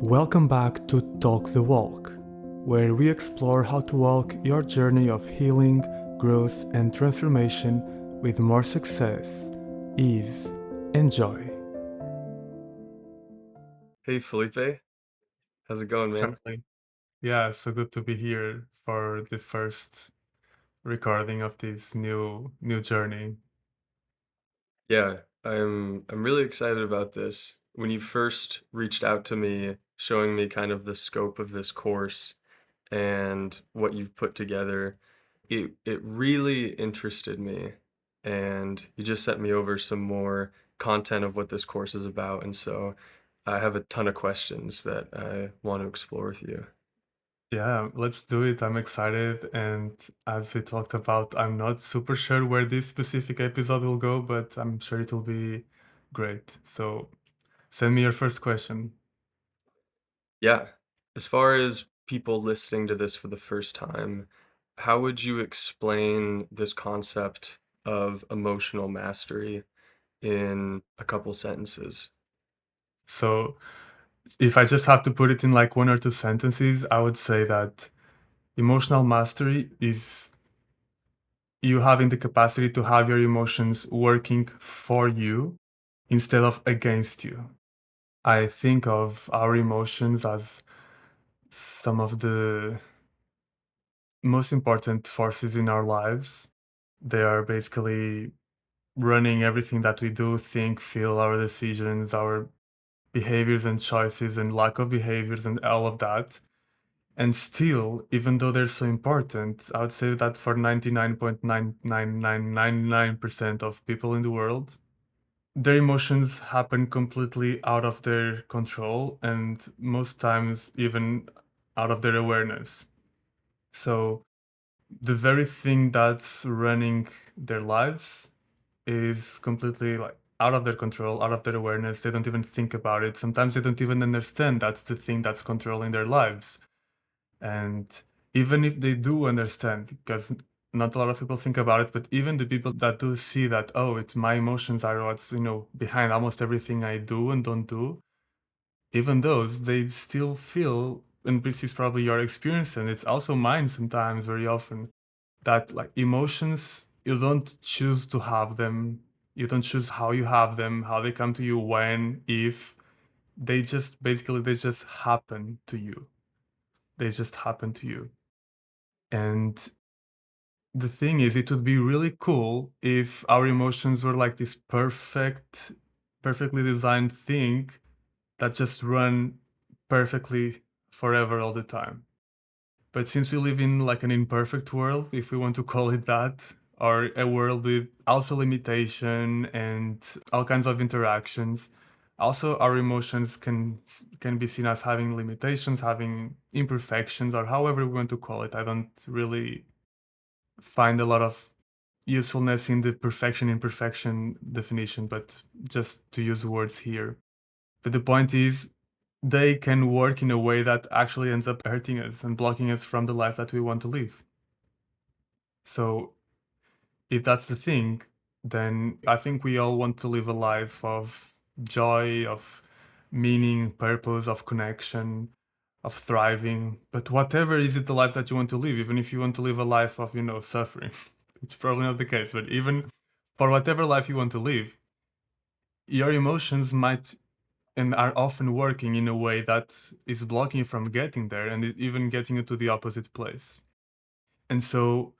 Welcome back to Talk the Walk, where we explore how to walk your journey of healing, growth, and transformation with more success, ease, and joy. Hey Felipe, how's it going, man? Charlie. Yeah, so good to be here for the first recording of this new journey. Yeah, I'm really excited about this. When you first reached out to me, showing me kind of the scope of this course and what you've put together, it really interested me. And you just sent me over some more content of what this course is about, and so I have a ton of questions that I want to explore with you. Yeah, let's do it. I'm excited. And as we talked about, I'm not super sure where this specific episode will go, but I'm sure it will be great. So send me your first question. Yeah. As far as people listening to this for the first time, how would you explain this concept of emotional mastery in a couple sentences? So if I just have to put it in like one or two sentences, I would say that emotional mastery is you having the capacity to have your emotions working for you instead of against you. I think of our emotions as some of the most important forces in our lives. They are basically running everything that we do, think, feel, our decisions, our behaviors and choices, and lack of behaviors, and all of that. And still, even though they're so important, I would say that for 99.99999% of people in the world, their emotions happen completely out of their control and most times even out of their awareness. So, the very thing that's running their lives is completely like out of their control, out of their awareness. They don't even think about it. Sometimes they don't even understand that's the thing that's controlling their lives. And even if they do understand, because not a lot of people think about it, but even the people that do see that, oh, it's my emotions are what's, behind almost everything I do and don't do, even those, they still feel, and this is probably your experience, and it's also mine sometimes, very often, that like emotions, you don't choose to have them. You don't choose how you have them, how they come to you, when, if. They just basically they just happen to you. They just happen to you. And the thing is, it would be really cool if our emotions were like this perfectly designed thing that just run perfectly forever all the time. But since we live in like an imperfect world, if we want to call it that, or a world with also limitation and all kinds of interactions, also our emotions can be seen as having limitations, having imperfections, or however we want to call it. I don't really find a lot of usefulness in the perfection imperfection definition, but just to use words here. But the point is, they can work in a way that actually ends up hurting us and blocking us from the life that we want to live. So, if that's the thing, then I think we all want to live a life of joy, of meaning, purpose, of connection, of thriving. But whatever is it the life that you want to live, even if you want to live a life of, suffering, it's probably not the case, but even for whatever life you want to live, your emotions might and are often working in a way that is blocking you from getting there and even getting you to the opposite place. And so,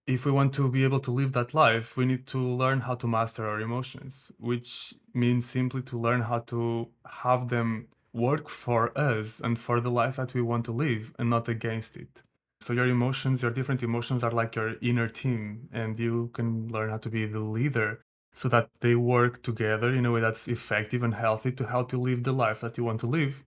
if we want to be able to live that life, we need to learn how to master our emotions, which means simply to learn how to have them work for us and for the life that we want to live and not against it. So, your emotions, your different emotions are like your inner team, and you can learn how to be the leader so that they work together in a way that's effective and healthy to help you live the life that you want to live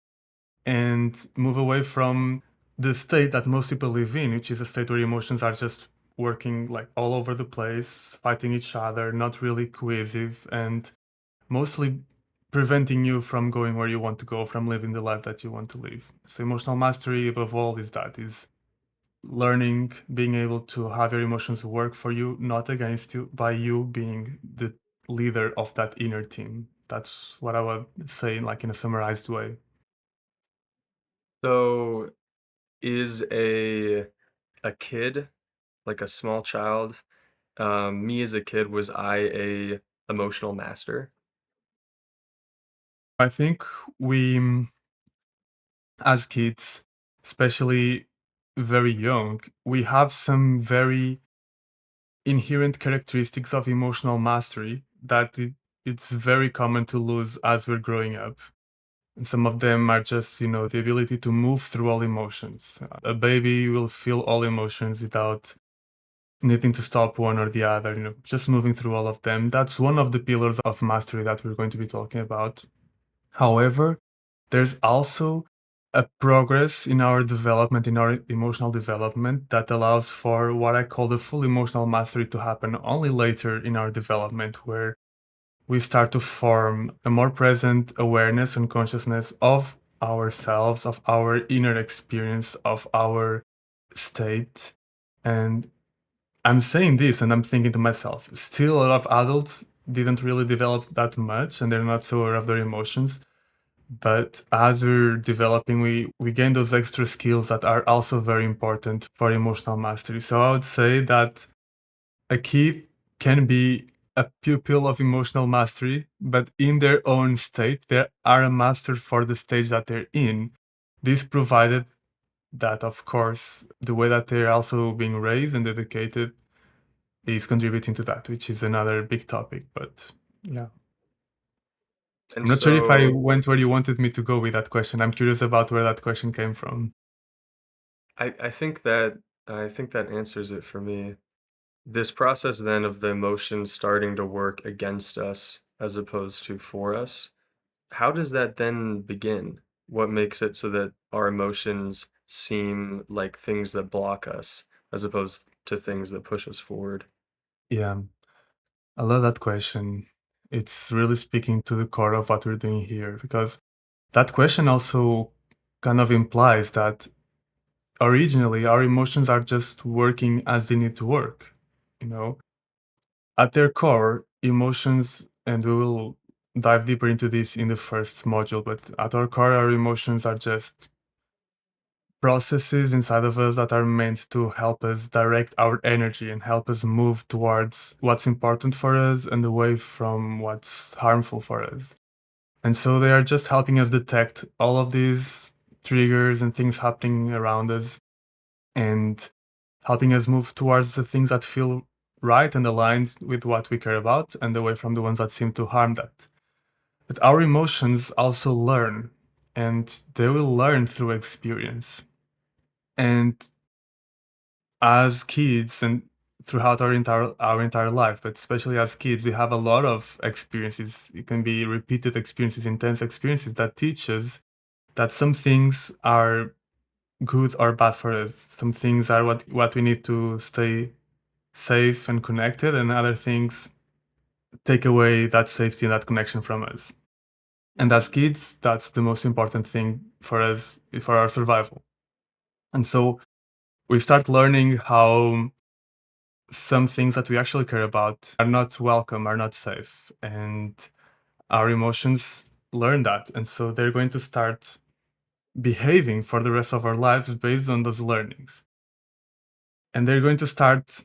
and move away from the state that most people live in, which is a state where emotions are just working like all over the place, fighting each other, not really cohesive, and mostly preventing you from going where you want to go, from living the life that you want to live. So emotional mastery above all is that is learning, being able to have your emotions work for you, not against you, by you being the leader of that inner team. That's what I would say, like in a summarized way. So is a kid, like a small child, me as a kid, was I a emotional master? I think we, as kids, especially very young, we have some very inherent characteristics of emotional mastery that it's very common to lose as we're growing up. And some of them are just, the ability to move through all emotions. A baby will feel all emotions without needing to stop one or the other, just moving through all of them. That's one of the pillars of mastery that we're going to be talking about. However, there's also a progress in our development, in our emotional development, that allows for what I call the full emotional mastery to happen only later in our development, where we start to form a more present awareness and consciousness of ourselves, of our inner experience, of our state. And I'm saying this and I'm thinking to myself, still a lot of adults didn't really develop that much and they're not so aware of their emotions. But as we're developing, we gain those extra skills that are also very important for emotional mastery. So I would say that a kid can be a pupil of emotional mastery, but in their own state, they are a master for the stage that they're in. This provided that, of course, the way that they're also being raised and educated is contributing to that, which is another big topic. But yeah. I'm And not sure if I so went where you wanted me to go with that question. I'm curious about where that question came from. I think that I think that answers it for me. This process then of the emotions starting to work against us as opposed to for us, how does that then begin? What makes it so that our emotions seem like things that block us as opposed to things that push us forward? Yeah, I love that question. It's really speaking to the core of what we're doing here because that question also kind of implies that originally our emotions are just working as they need to work. You know, at their core, emotions, and we will dive deeper into this in the first module, but at our core, our emotions are just processes inside of us that are meant to help us direct our energy and help us move towards what's important for us and away from what's harmful for us. And so they are just helping us detect all of these triggers and things happening around us and helping us move towards the things that feel right and aligned with what we care about and away from the ones that seem to harm that. But our emotions also learn, and they will learn through experience. And as kids and throughout our entire life, but especially as kids, we have a lot of experiences. It can be repeated experiences, intense experiences that teach us that some things are good or bad for us. Some things are what we need to stay safe and connected, and other things take away that safety and that connection from us. And as kids, that's the most important thing for us, for our survival. And so we start learning how some things that we actually care about are not welcome, are not safe. And our emotions learn that. And so they're going to start behaving for the rest of our lives based on those learnings. And they're going to start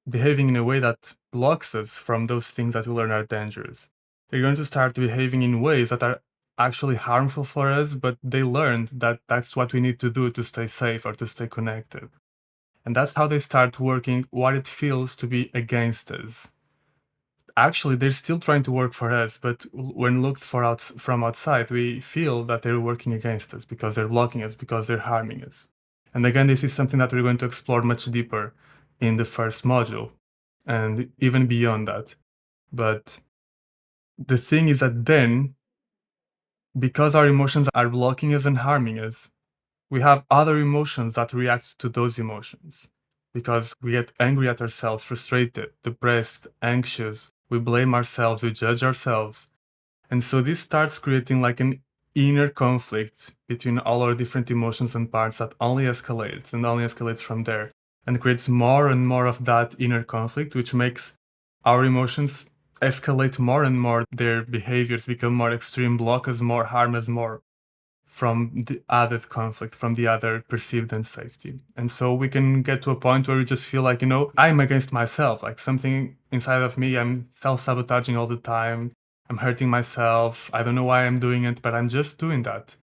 behaving in a way that blocks us from those things that we learn are dangerous. They're going to start behaving in ways that are actually harmful for us, but they learned that that's what we need to do to stay safe or to stay connected. And that's how they start working what it feels to be against us. Actually, they're still trying to work for us, but when looked for from outside, we feel that they're working against us because they're blocking us, because they're harming us. And again, this is something that we're going to explore much deeper in the first module and even beyond that. But the thing is that then, because our emotions are blocking us and harming us, we have other emotions that react to those emotions. Because we get angry at ourselves, frustrated, depressed, anxious, we blame ourselves, we judge ourselves. And so this starts creating like an inner conflict between all our different emotions and parts that only escalates and only escalates from there and creates more and more of that inner conflict, which makes our emotions escalate more and more. Their behaviors become more extreme, block us more, harm us more. from the added conflict, from the other perceived unsafety. And so we can get to a point where we just feel like, I'm against myself, like something inside of me, I'm self-sabotaging all the time. I'm hurting myself. I don't know why I'm doing it, but I'm just doing that.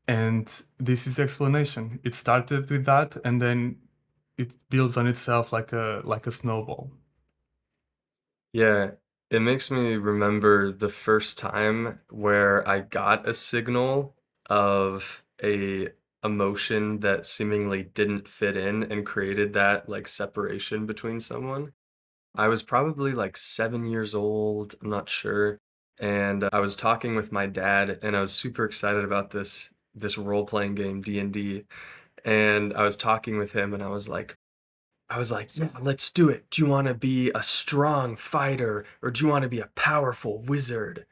And this is the explanation. It started with that, and then it builds on itself like a snowball. Yeah, it makes me remember the first time where I got a signal of a emotion that seemingly didn't fit in and created that like separation between someone. I was probably like 7 years old, I'm not sure, and I was talking with my dad and I was super excited about this role-playing game D&D, and I was talking with him and I was like, "Yeah, let's do it. Do you want to be a strong fighter or do you want to be a powerful wizard?"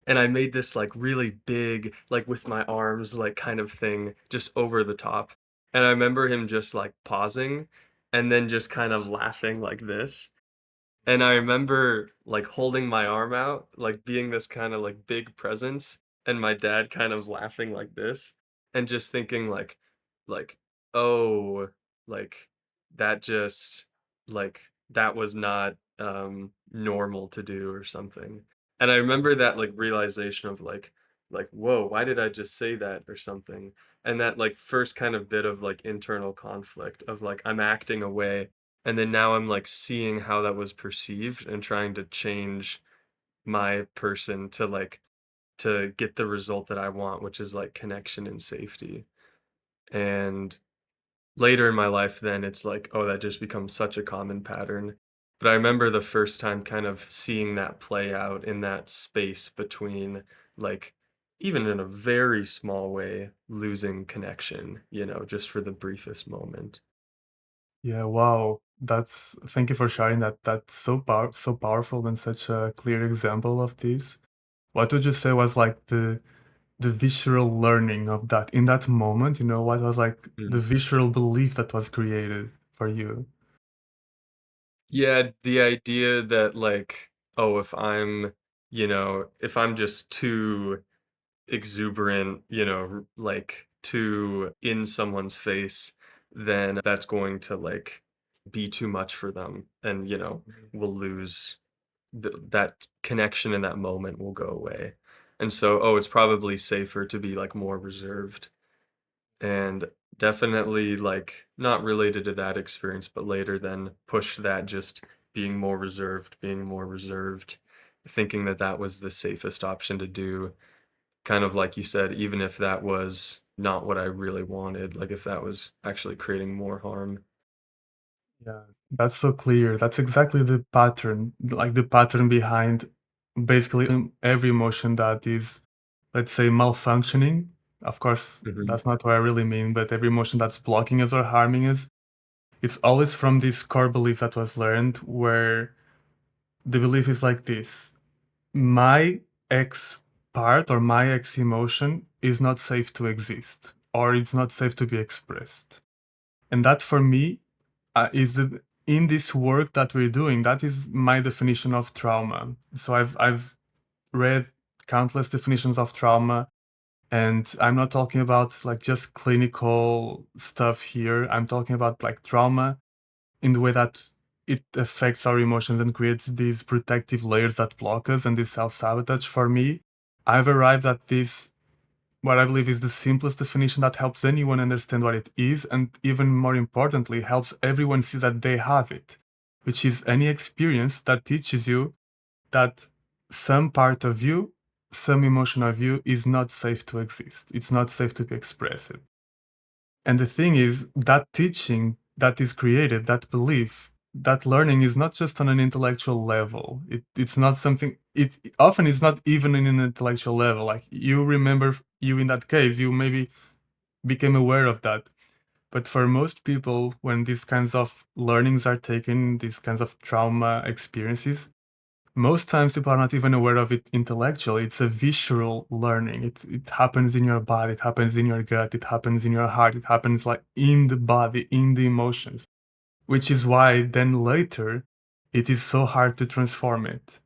And I made this like really big, like with my arms, like kind of thing, just over the top. And I remember him just like pausing and then just kind of laughing like this. And I remember like holding my arm out, like being this kind of like big presence, and my dad kind of laughing like this, and just thinking like, oh, like that just that was not normal to do or something. And I remember that like realization of like, whoa, why did I just say that or something? And that like first kind of bit of like internal conflict of like I'm acting away and then now I'm like seeing how that was perceived and trying to change my person to like to get the result that I want, which is like connection and safety. And later in my life, then it's like, oh, that just becomes such a common pattern. But I remember the first time kind of seeing that play out in that space between like, even in a very small way, losing connection, just for the briefest moment. Yeah, wow. That's Thank you for sharing that. That's so powerful and such a clear example of this. What would you say was like the visceral learning of that in that moment? What was like the visceral belief that was created for you? Yeah, the idea that like, oh, if I'm just too exuberant, like too in someone's face, then that's going to like be too much for them and, we'll lose that connection in that moment will go away. And so, oh, it's probably safer to be like more reserved and definitely like not related to that experience but later then pushed that just being more reserved, thinking that that was the safest option to do, kind of like you said, even if that was not what I really wanted, like if that was actually creating more harm. Yeah, that's so clear. That's exactly the pattern, like the pattern behind basically every emotion that is, let's say, malfunctioning. Of course, Hmm. that's not what I really mean, but every emotion that's blocking us or harming us, it's always from this core belief that was learned, where the belief is like this: my X part or my X emotion is not safe to exist, or it's not safe to be expressed. And that for me in this work that we're doing, that is my definition of trauma. So I've read countless definitions of trauma, and I'm not talking about like just clinical stuff here. I'm talking about like trauma in the way that it affects our emotions and creates these protective layers that block us and this self-sabotage. For me, I've arrived at this, what I believe is the simplest definition that helps anyone understand what it is, and even more importantly, helps everyone see that they have it, which is any experience that teaches you that some part of you, some emotion of you is not safe to exist. It's not safe to be expressed. And the thing is, that teaching that is created, that belief, that learning is not just on an intellectual level. It's not something, it often is not even in an intellectual level. Like you remember, you in that case, you maybe became aware of that. But for most people, when these kinds of learnings are taken, these kinds of trauma experiences, most times people are not even aware of it intellectually. It's a visceral learning. It happens in your body, it happens in your gut, it happens in your heart, it happens like in the body, in the emotions. Which is why then later it is so hard to transform it.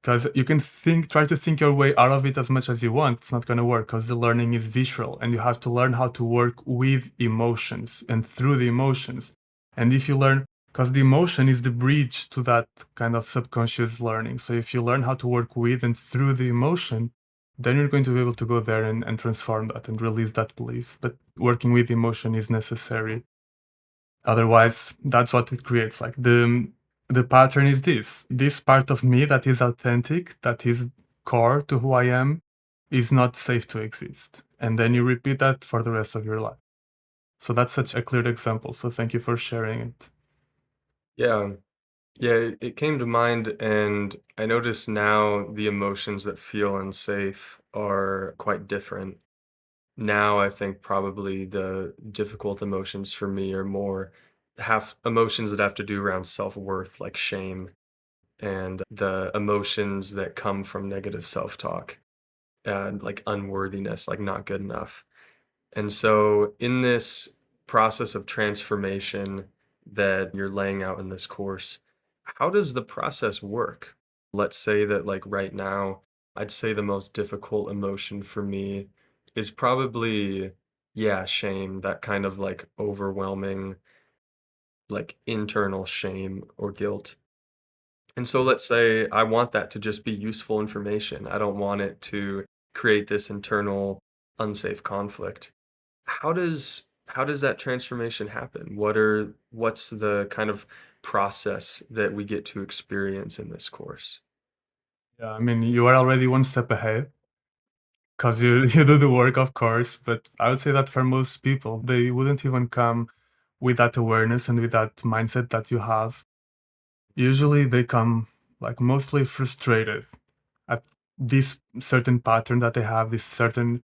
because you can try to think your way out of it as much as you want. It's not going to work because the learning is visceral, and you have to learn how to work with emotions and through the emotions. And if you learn, because the emotion is the bridge to that kind of subconscious learning. So if you learn how to work with and through the emotion, then you're going to be able to go there and transform that and release that belief. But working with emotion is necessary. Otherwise, that's what it creates. Like the pattern is this part of me that is authentic, that is core to who I am, is not safe to exist. And then you repeat that for the rest of your life. So that's such a clear example. So thank you for sharing it. Yeah. Yeah, it came to mind, and I notice now the emotions that feel unsafe are quite different. Now, I think probably the difficult emotions for me are more have emotions that have to do around self-worth, like shame, and the emotions that come from negative self-talk, and like unworthiness, like not good enough. And so, in this process of transformation that you're laying out in this course, how does the process work? Let's say that, like right now, I'd say the most difficult emotion for me is probably, yeah, shame, that kind of like overwhelming, like internal shame or guilt. And so, let's say I want that to just be useful information. I don't want it to create this internal unsafe conflict. How does that transformation happen? What's the kind of process that we get to experience in this course? Yeah, I mean, you are already one step ahead because you, you do the work, of course. But I would say that for most people, they wouldn't even come with that awareness and with that mindset that you have. Usually they come like mostly frustrated at this certain pattern that they have, this certain,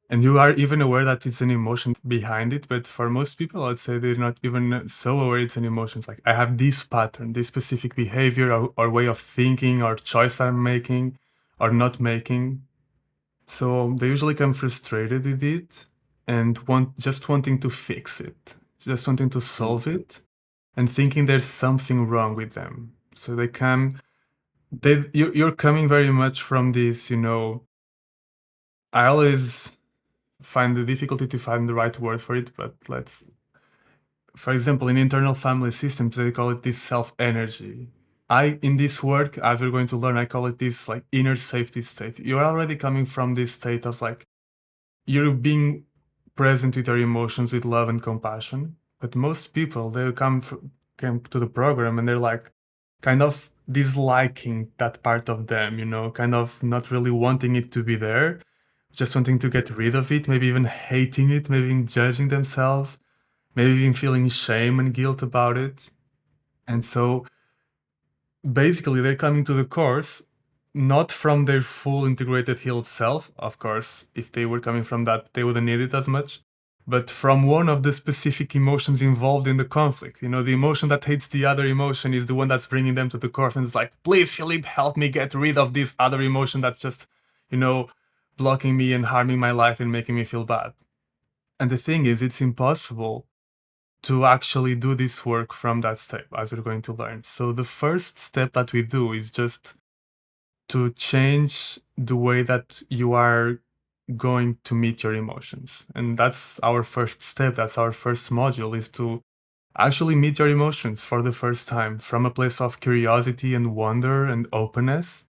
and you are even aware that it's an emotion behind it. But for most people, I'd say they're not even so aware it's an emotion. It's like, I have this pattern, this specific behavior or way of thinking or choice I'm making or not making. So they usually come frustrated with it and wanting to fix it, just wanting to Mm, solve it and thinking there's something wrong with them. So they come, you're coming very much from this, I always find the difficulty to find the right word for it, but for example, in internal family systems, they call it this self energy. In this work, as we're going to learn, I call it this like inner safety state. You're already coming from this state of like, you're being present with your emotions with love and compassion. But most people, they come to the program and they're like kind of disliking that part of them, kind of not really wanting it to be there, just wanting to get rid of it, maybe even hating it, maybe even judging themselves, maybe even feeling shame and guilt about it. And so basically they're coming to the course not from their full integrated healed self. Of course, if they were coming from that, they wouldn't need it as much, but from one of the specific emotions involved in the conflict. The emotion that hates the other emotion is the one that's bringing them to the course, and it's like, please, Philippe, help me get rid of this other emotion that's just, you know blocking me and harming my life and making me feel bad. And the thing is, it's impossible to actually do this work from that step, as we're going to learn. So the first step that we do is just to change the way that you are going to meet your emotions. And that's our first step. That's our first module, is to actually meet your emotions for the first time from a place of curiosity and wonder and openness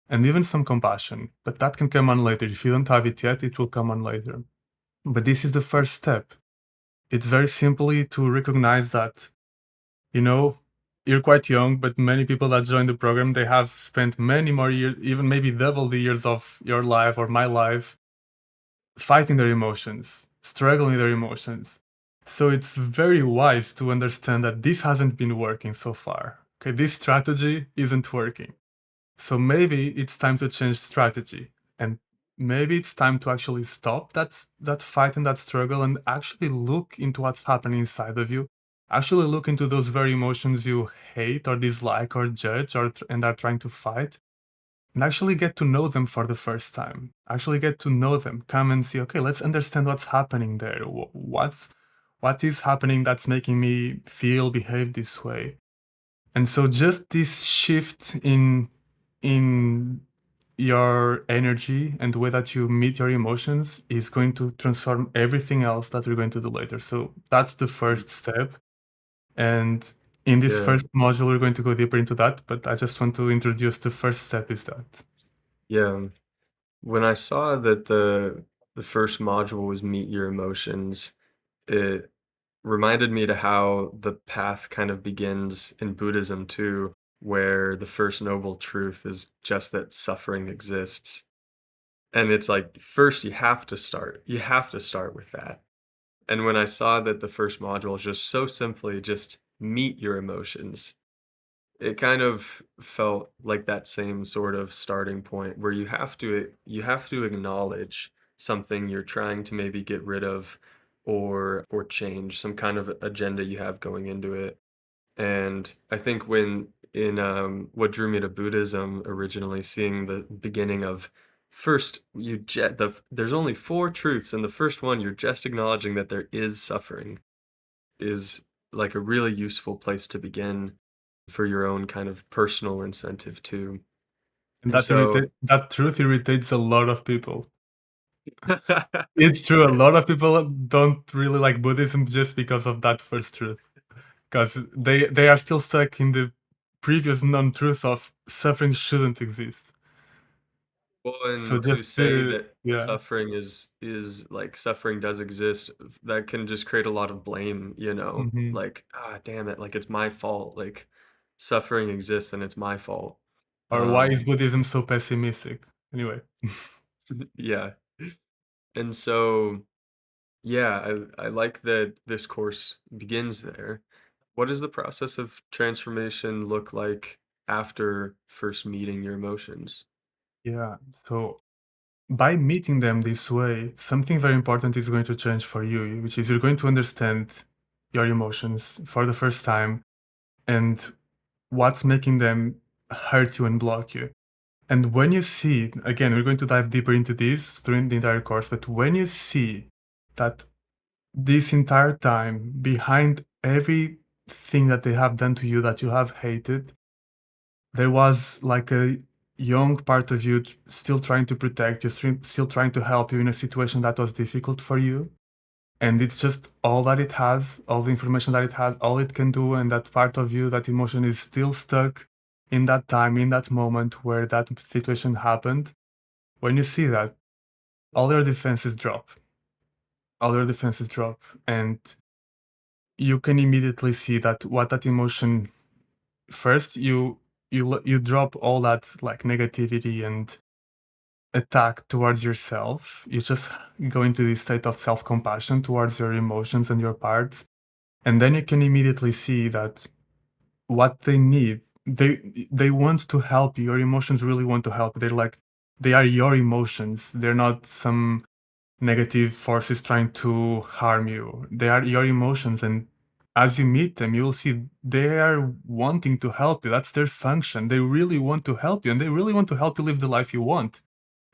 and even some compassion. But that can come on later. If you don't have it yet, it will come on later. But this is the first step. It's very simply to recognize that, you know, you're quite young, but many people that join the program, they have spent many more years, even maybe double the years of your life or my life, fighting their emotions, struggling with their emotions. So it's very wise to understand that this hasn't been working so far. Okay, this strategy isn't working. So maybe it's time to change strategy. And maybe it's time to actually stop that fight and that struggle and actually look into what's happening inside of you. Actually look into those very emotions you hate or dislike or judge and are trying to fight, and actually get to know them for the first time. Actually get to know them. Come and see, okay, let's understand what's happening there. What is happening that's making me feel, behave this way? And so just this shift in in your energy and the way that you meet your emotions is going to transform everything else that we're going to do later. So that's the Mm. first step. And in this Yeah, first module, we're going to go deeper into that, but I just want to introduce the first step is that. yeah. When I saw that the first module was meet your emotions, it reminded me to how the path kind of begins in Buddhism too, where the first noble truth is just that suffering exists. And it's like first you have to start with that. And when I saw that the first module is just so simply just meet your emotions, it kind of felt like that same sort of starting point where you have to acknowledge something you're trying to maybe get rid of or change, some kind of agenda you have going into it. And I think when in what drew me to Buddhism originally, seeing the beginning of first there's only four truths, and the first one you're just acknowledging that there is suffering is like a really useful place to begin for your own kind of personal incentive too. And And so that truth irritates a lot of people. It's true, a lot of people don't really like Buddhism just because of that first truth. Because they are still stuck in the previous non-truth of suffering shouldn't exist. well, So and to just say to that yeah. suffering is like suffering does exist, that can just create a lot of blame, you know? Mhm. Like, ah, damn it, like it's my fault. Like suffering exists and it's my fault. Or why is Um, Buddhism so pessimistic? Anyway. yeah. And so, yeah, I like that this course begins there. What does the process of transformation look like after first meeting your emotions? Yeah. So by meeting them this way, something very important is going to change for you, which is you're going to understand your emotions for the first time and what's making them hurt you and block you. And when you see, again, we're going to dive deeper into this during the entire course, but when you see that this entire time behind everything that they have done to you that you have hated, there was like a young part of you still trying to protect you, still trying to help you in a situation that was difficult for you. And it's just all that it has, all the information that it has, all it can do. And that part of you, that emotion is still stuck in that time, in that moment where that situation happened. When you see that, all your defenses drop. All your defenses drop. And you can immediately see that what that emotion first you drop all that like negativity and attack towards yourself. You just go into this state of self-compassion towards your emotions and your parts. And then you can immediately see that what they need, they want to help you. Your emotions really want to help. They're like they are your emotions. They're not some negative forces trying to harm you. They are your emotions, and as you meet them, you will see they are wanting to help you. That's their function. They really want to help you, and they really want to help you live the life you want.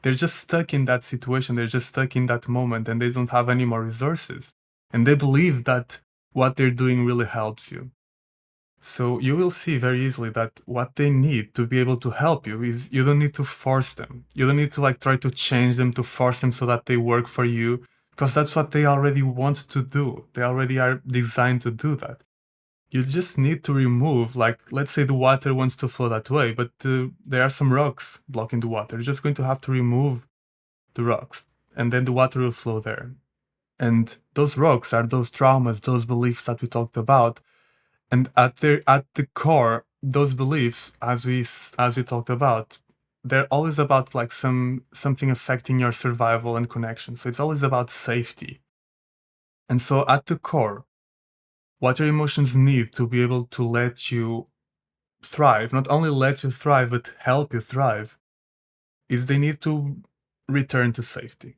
They're just stuck in that situation. They're just stuck in that moment, and they don't have any more resources. And they believe that what they're doing really helps you. So you will see very easily that what they need to be able to help you is you don't need to force them. You don't need to like try to change them to force them so that they work for you because that's what they already want to do. They already are designed to do that. You just need to remove, like, let's say the water wants to flow that way, but there are some rocks blocking the water. You're just going to have to remove the rocks and then the water will flow there. And those rocks are those traumas, those beliefs that we talked about, and at the core, those beliefs, as we talked about, they're always about like something affecting your survival and connection. So it's always about safety. And so at the core, what your emotions need to be able to let you thrive, not only let you thrive, but help you thrive, is they need to return to safety.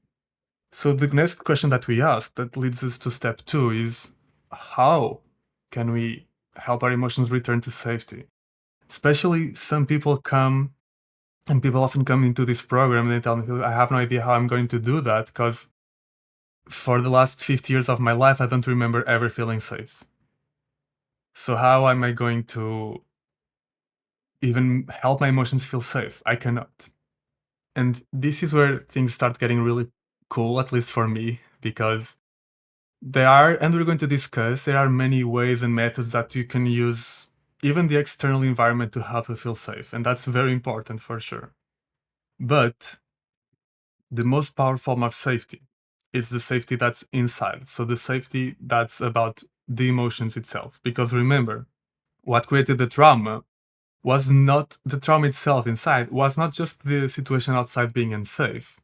So the next question that we ask that leads us to step two is how can we help our emotions return to safety? Especially some people come and people often come into this program and they tell me, I have no idea how I'm going to do that because for the last 50 years of my life, I don't remember ever feeling safe. So how am I going to even help my emotions feel safe. I cannot. And this is where things start getting really cool, at least for me, because there are, and we're going to discuss, there are many ways and methods that you can use, even the external environment, to help you feel safe. And that's very important for sure. But the most powerful form of safety is the safety that's inside. So the safety that's about the emotions itself. Because remember, what created the trauma was not the trauma itself inside, was not just the situation outside being unsafe.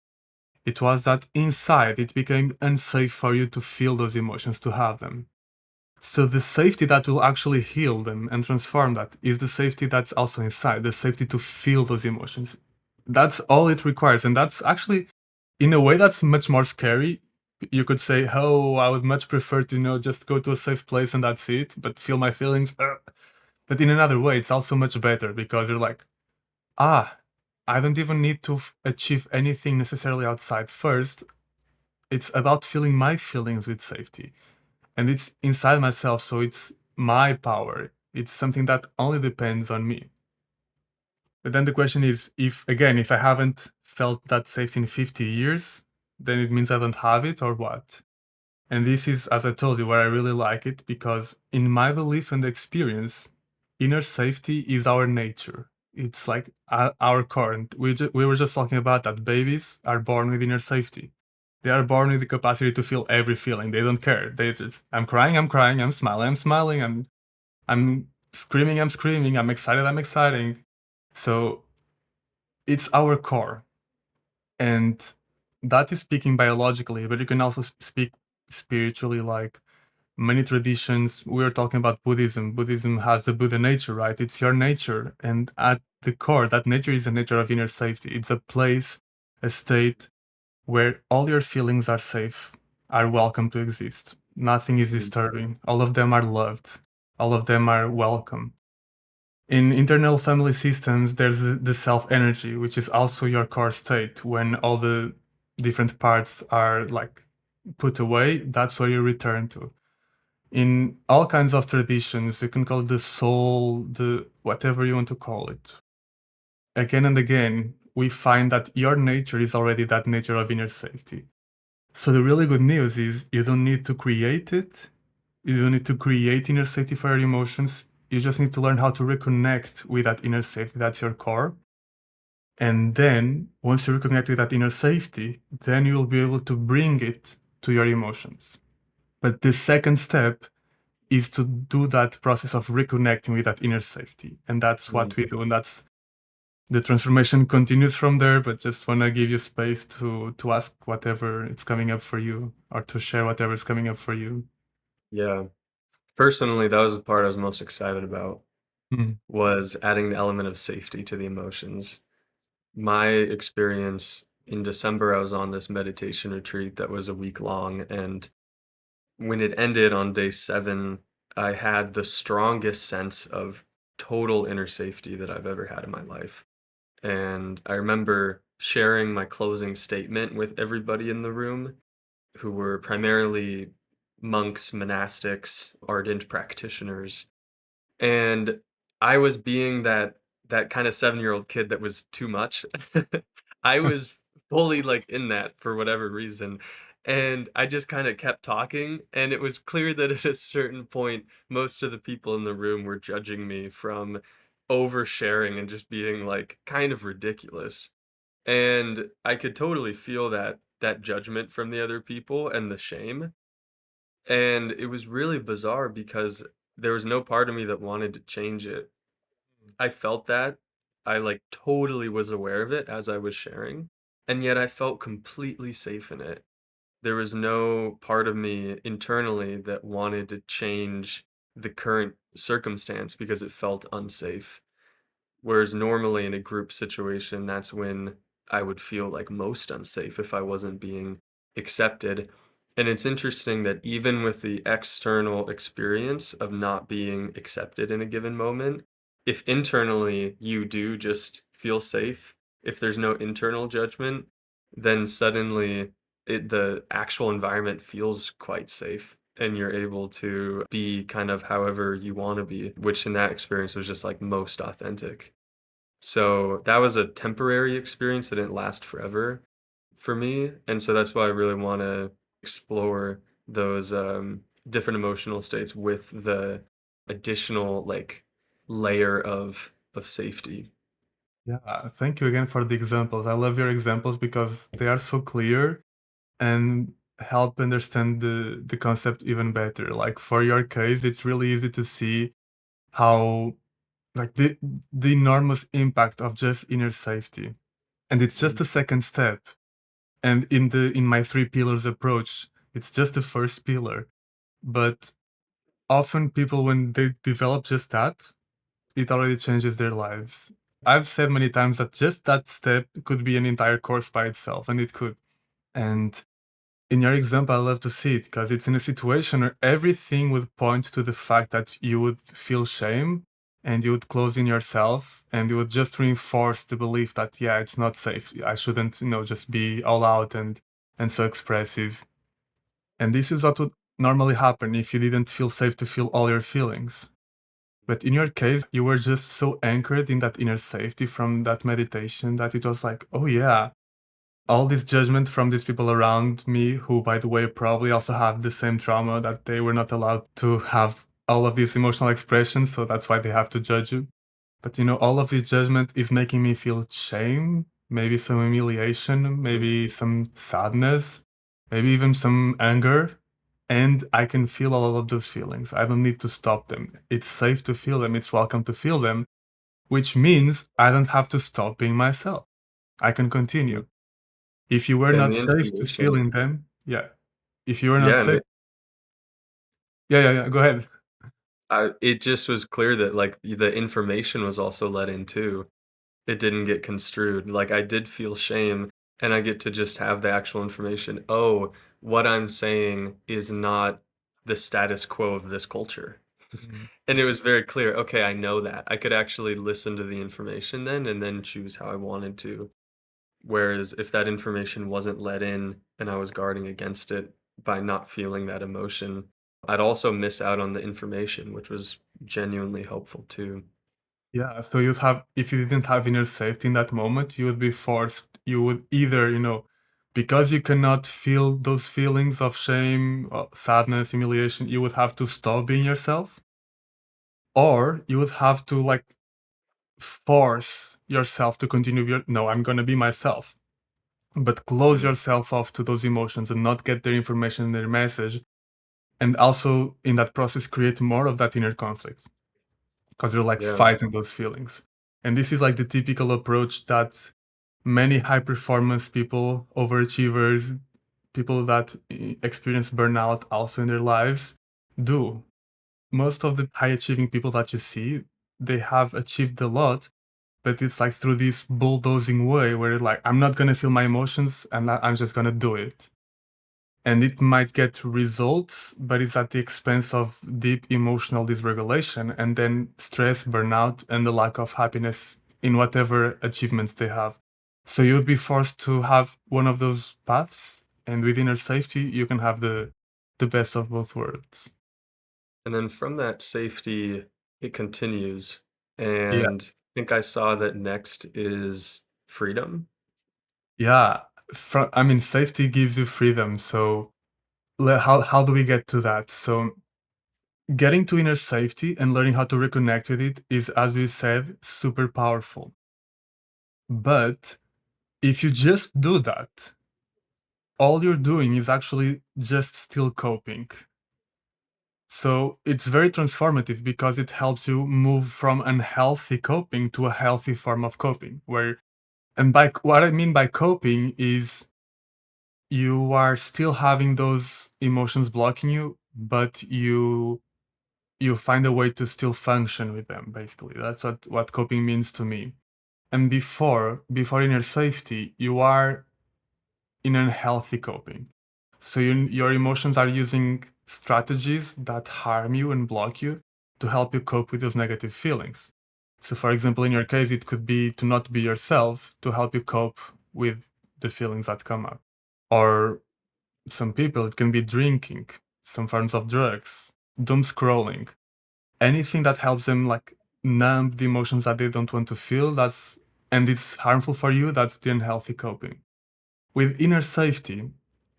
It was that inside it became unsafe for you to feel those emotions, to have them. So the safety that will actually heal them and transform that is the safety that's also inside, the safety to feel those emotions. That's all it requires. And that's actually, in a way, that's much more scary. You could say, oh, I would much prefer to, just go to a safe place and that's it, but feel my feelings. But in another way, it's also much better because you're like, ah, I don't even need to achieve anything necessarily outside first. It's about feeling my feelings with safety. And it's inside myself, so it's my power. It's something that only depends on me. But then the question is, if I haven't felt that safety in 50 years, then it means I don't have it or what? And this is, as I told you, where I really like it because, in my belief and experience, inner safety is our nature. It's like our core. And we were just talking about that babies are born with inner safety. They are born with the capacity to feel every feeling. They don't care. They just, I'm crying, I'm crying, I'm smiling, I'm smiling, I'm screaming, I'm screaming, I'm excited, I'm exciting. So it's our core. And that is speaking biologically, but you can also speak spiritually, like many traditions. We're talking about Buddhism. Buddhism has the Buddha nature, right? It's your nature. And at the core, that nature is the nature of inner safety. It's a place, a state where all your feelings are safe, are welcome to exist. Nothing is Mhm. disturbing. All of them are loved. All of them are welcome. In internal family systems, there's the self energy, which is also your core state. When all the different parts are like put away, that's where you return to. In all kinds of traditions, you can call it the soul, the whatever you want to call it. Again and again, we find that your nature is already that nature of inner safety. So the really good news is you don't need to create it. You don't need to create inner safety for your emotions. You just need to learn how to reconnect with that inner safety. That's your core. And then once you reconnect with that inner safety, then you will be able to bring it to your emotions. But the second step is to do that process of reconnecting with that inner safety. And that's Mm. what we do. And that's the transformation continues from there, but just want to give you space to ask whatever it's coming up for you or to share whatever is coming up for you. Yeah. Personally, that was the part I was most excited about, Mm, was adding the element of safety to the emotions. My experience in December, I was on this meditation retreat that was a week long, and when it ended on day 7, I had the strongest sense of total inner safety that I've ever had in my life. And I remember sharing my closing statement with everybody in the room, who were primarily monks, monastics, ardent practitioners. And I was being that kind of 7-year-old kid that was too much. I was fully, like, in that for whatever reason, and I just kinda kept talking, and it was clear that at a certain point, most of the people in the room were judging me from oversharing and just being, like, kind of ridiculous, and I could totally feel that judgment from the other people and the shame, and it was really bizarre because there was no part of me that wanted to change it. I felt that. I, like, totally was aware of it as I was sharing, and yet I felt completely safe in it. There was no part of me internally that wanted to change the current circumstance because it felt unsafe. Whereas normally in a group situation, that's when I would feel like most unsafe if I wasn't being accepted. And it's interesting that even with the external experience of not being accepted in a given moment, if internally you do just feel safe, if there's no internal judgment, then suddenly the actual environment feels quite safe and you're able to be kind of however you want to be, which in that experience was just like most authentic. So that was a temporary experience that didn't last forever for me. And so that's why I really want to explore those different emotional states with the additional like layer of safety. Yeah, thank you again for the examples. I love your examples because they are so clear and help understand the concept even better. Like for your case, it's really easy to see how like the enormous impact of just inner safety. And it's just Mhm. a second step. And in my three pillars approach, it's just the first pillar. But often people when they develop just that, it already changes their lives. I've said many times that just that step could be an entire course by itself, and it could. And in your example, I love to see it because it's in a situation where everything would point to the fact that you would feel shame and you would close in yourself and you would just reinforce the belief that, yeah, it's not safe. I shouldn't, just be all out and so expressive. And this is what would normally happen if you didn't feel safe to feel all your feelings. But in your case, you were just so anchored in that inner safety from that meditation that it was like, oh yeah, all this judgment from these people around me, who, by the way, probably also have the same trauma that they were not allowed to have all of these emotional expressions. So that's why they have to judge you. But all of this judgment is making me feel shame, maybe some humiliation, maybe some sadness, maybe even some anger. And I can feel all of those feelings. I don't need to stop them. It's safe to feel them. It's welcome to feel them, which means I don't have to stop being myself. I can Mhm. continue. If you were And not the safe to information, feeling them, yeah. If you were not yeah, and safe, yeah. Go ahead. it just was clear that like the information was also let in too. It didn't get construed. Like, I did feel shame, and I get to just have the actual information. Oh, what I'm saying is not the status quo of this culture. Mhm. And it was very clear, okay, I know that. I could actually listen to the information then and then choose how I wanted to. Whereas if that information wasn't let in and I was guarding against it by not feeling that emotion, I'd also miss out on the information, which was genuinely helpful too. Yeah, so you'd have if you didn't have inner safety in that moment, you would be forced. You would either, because you cannot feel those feelings of shame, sadness, humiliation, you would have to stop being yourself, or you would have to like force yourself to continue no, I'm gonna be myself. But close Mm. yourself off to those emotions and not get their information and their message. And also in that process create more of that inner conflict because you're like Yeah. fighting those feelings. And this is like the typical approach that many high performance people, overachievers, people that experience burnout also in their lives do. Most of the high achieving people that you see, they have achieved a lot, but it's like through this bulldozing way where it's like, I'm not going to feel my emotions and I'm just going to do it. And it might get results, but it's at the expense of deep emotional dysregulation and then stress, burnout, and the lack of happiness in whatever achievements they have. So you would be forced to have one of those paths, and with inner safety, you can have the best of both worlds. And then from that safety, it continues. Yeah, And I think I saw that next is freedom. yeah. I mean, safety gives you freedom. So how do we get to that? So getting to inner safety and learning how to reconnect with it is, as we said, super powerful. But if you just do that, all you're doing is actually just still coping. So it's very transformative because it helps you move from unhealthy coping to a healthy form of coping. And by what I mean by coping is you are still having those emotions blocking you, but you find a way to still function with them. Basically, that's what coping means to me. And before inner safety, you are in unhealthy coping. So your emotions are using strategies that harm you and block you to help you cope with those negative feelings. So, for example, in your case, it could be to not be yourself to help you cope with the feelings that come up. Or some people, it can be drinking, some forms of drugs, doom scrolling, anything that helps them like numb the emotions that they don't want to feel, and it's harmful for you, that's the unhealthy coping. With inner safety,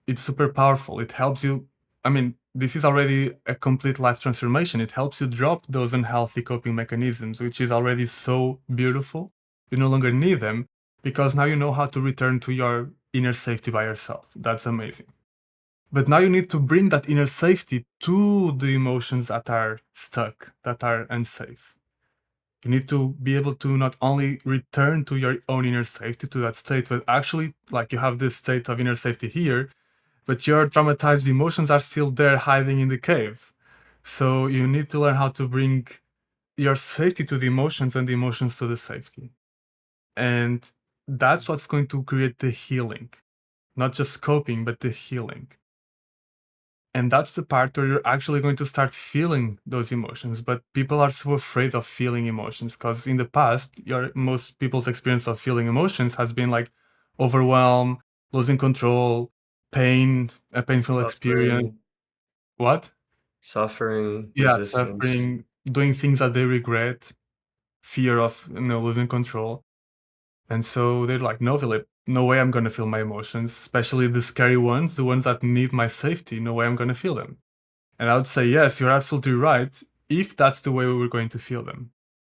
it's super powerful. It helps you, I mean, this is already a complete life transformation. It helps you drop those unhealthy coping mechanisms, which is already so beautiful. You no longer need them because now you know how to return to your inner safety by yourself. That's amazing. But now you need to bring that inner safety to the emotions that are stuck, that are unsafe. You need to be able to not only return to your own inner safety, to that state, but actually, like, you have this state of inner safety here, but your traumatized emotions are still there hiding in the cave. So you need to learn how to bring your safety to the emotions and the emotions to the safety. And that's what's going to create the healing, not just coping, but the healing. And that's the part where you're actually going to start feeling those emotions. But people are so afraid of feeling emotions because in the past, most people's experience of feeling emotions has been like overwhelm, losing control, pain, a painful experience. Suffering, What? suffering, Yeah, resistance. suffering, doing things that they regret, fear of, losing control. And so they're like, no, Philip, no way I'm going to feel my emotions, especially the scary ones, the ones that need my safety. No way I'm going to feel them. And I would say, yes, you're absolutely right, if that's the way we were going to feel them.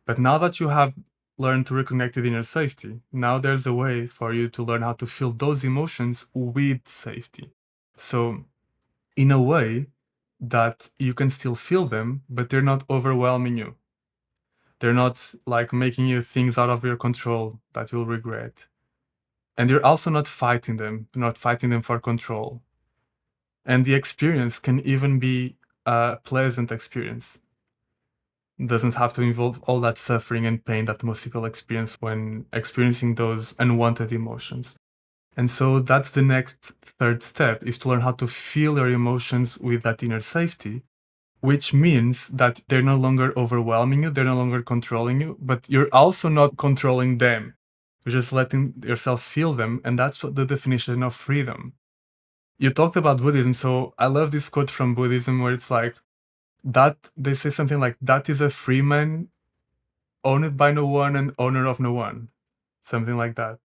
But now that you have learned to reconnect with inner safety, now there's a way for you to learn how to feel those emotions with safety. So, in a way that you can still feel them, but they're not overwhelming you. They're not like making you things out of your control that you'll regret. And you're also not fighting them, you're not fighting them for control. And the experience can even be a pleasant experience. Doesn't have to involve all that suffering and pain that most people experience when experiencing those unwanted emotions. And so that's the next third step, is to learn how to feel your emotions with that inner safety, which means that they're no longer overwhelming you, they're no longer controlling you, but you're also not controlling them. You're just letting yourself feel them, and that's what the definition of freedom. You talked about Buddhism, so I love this quote from Buddhism where it's like, that they say something like, that is a free man, owned by no one and owner of no one, something like that,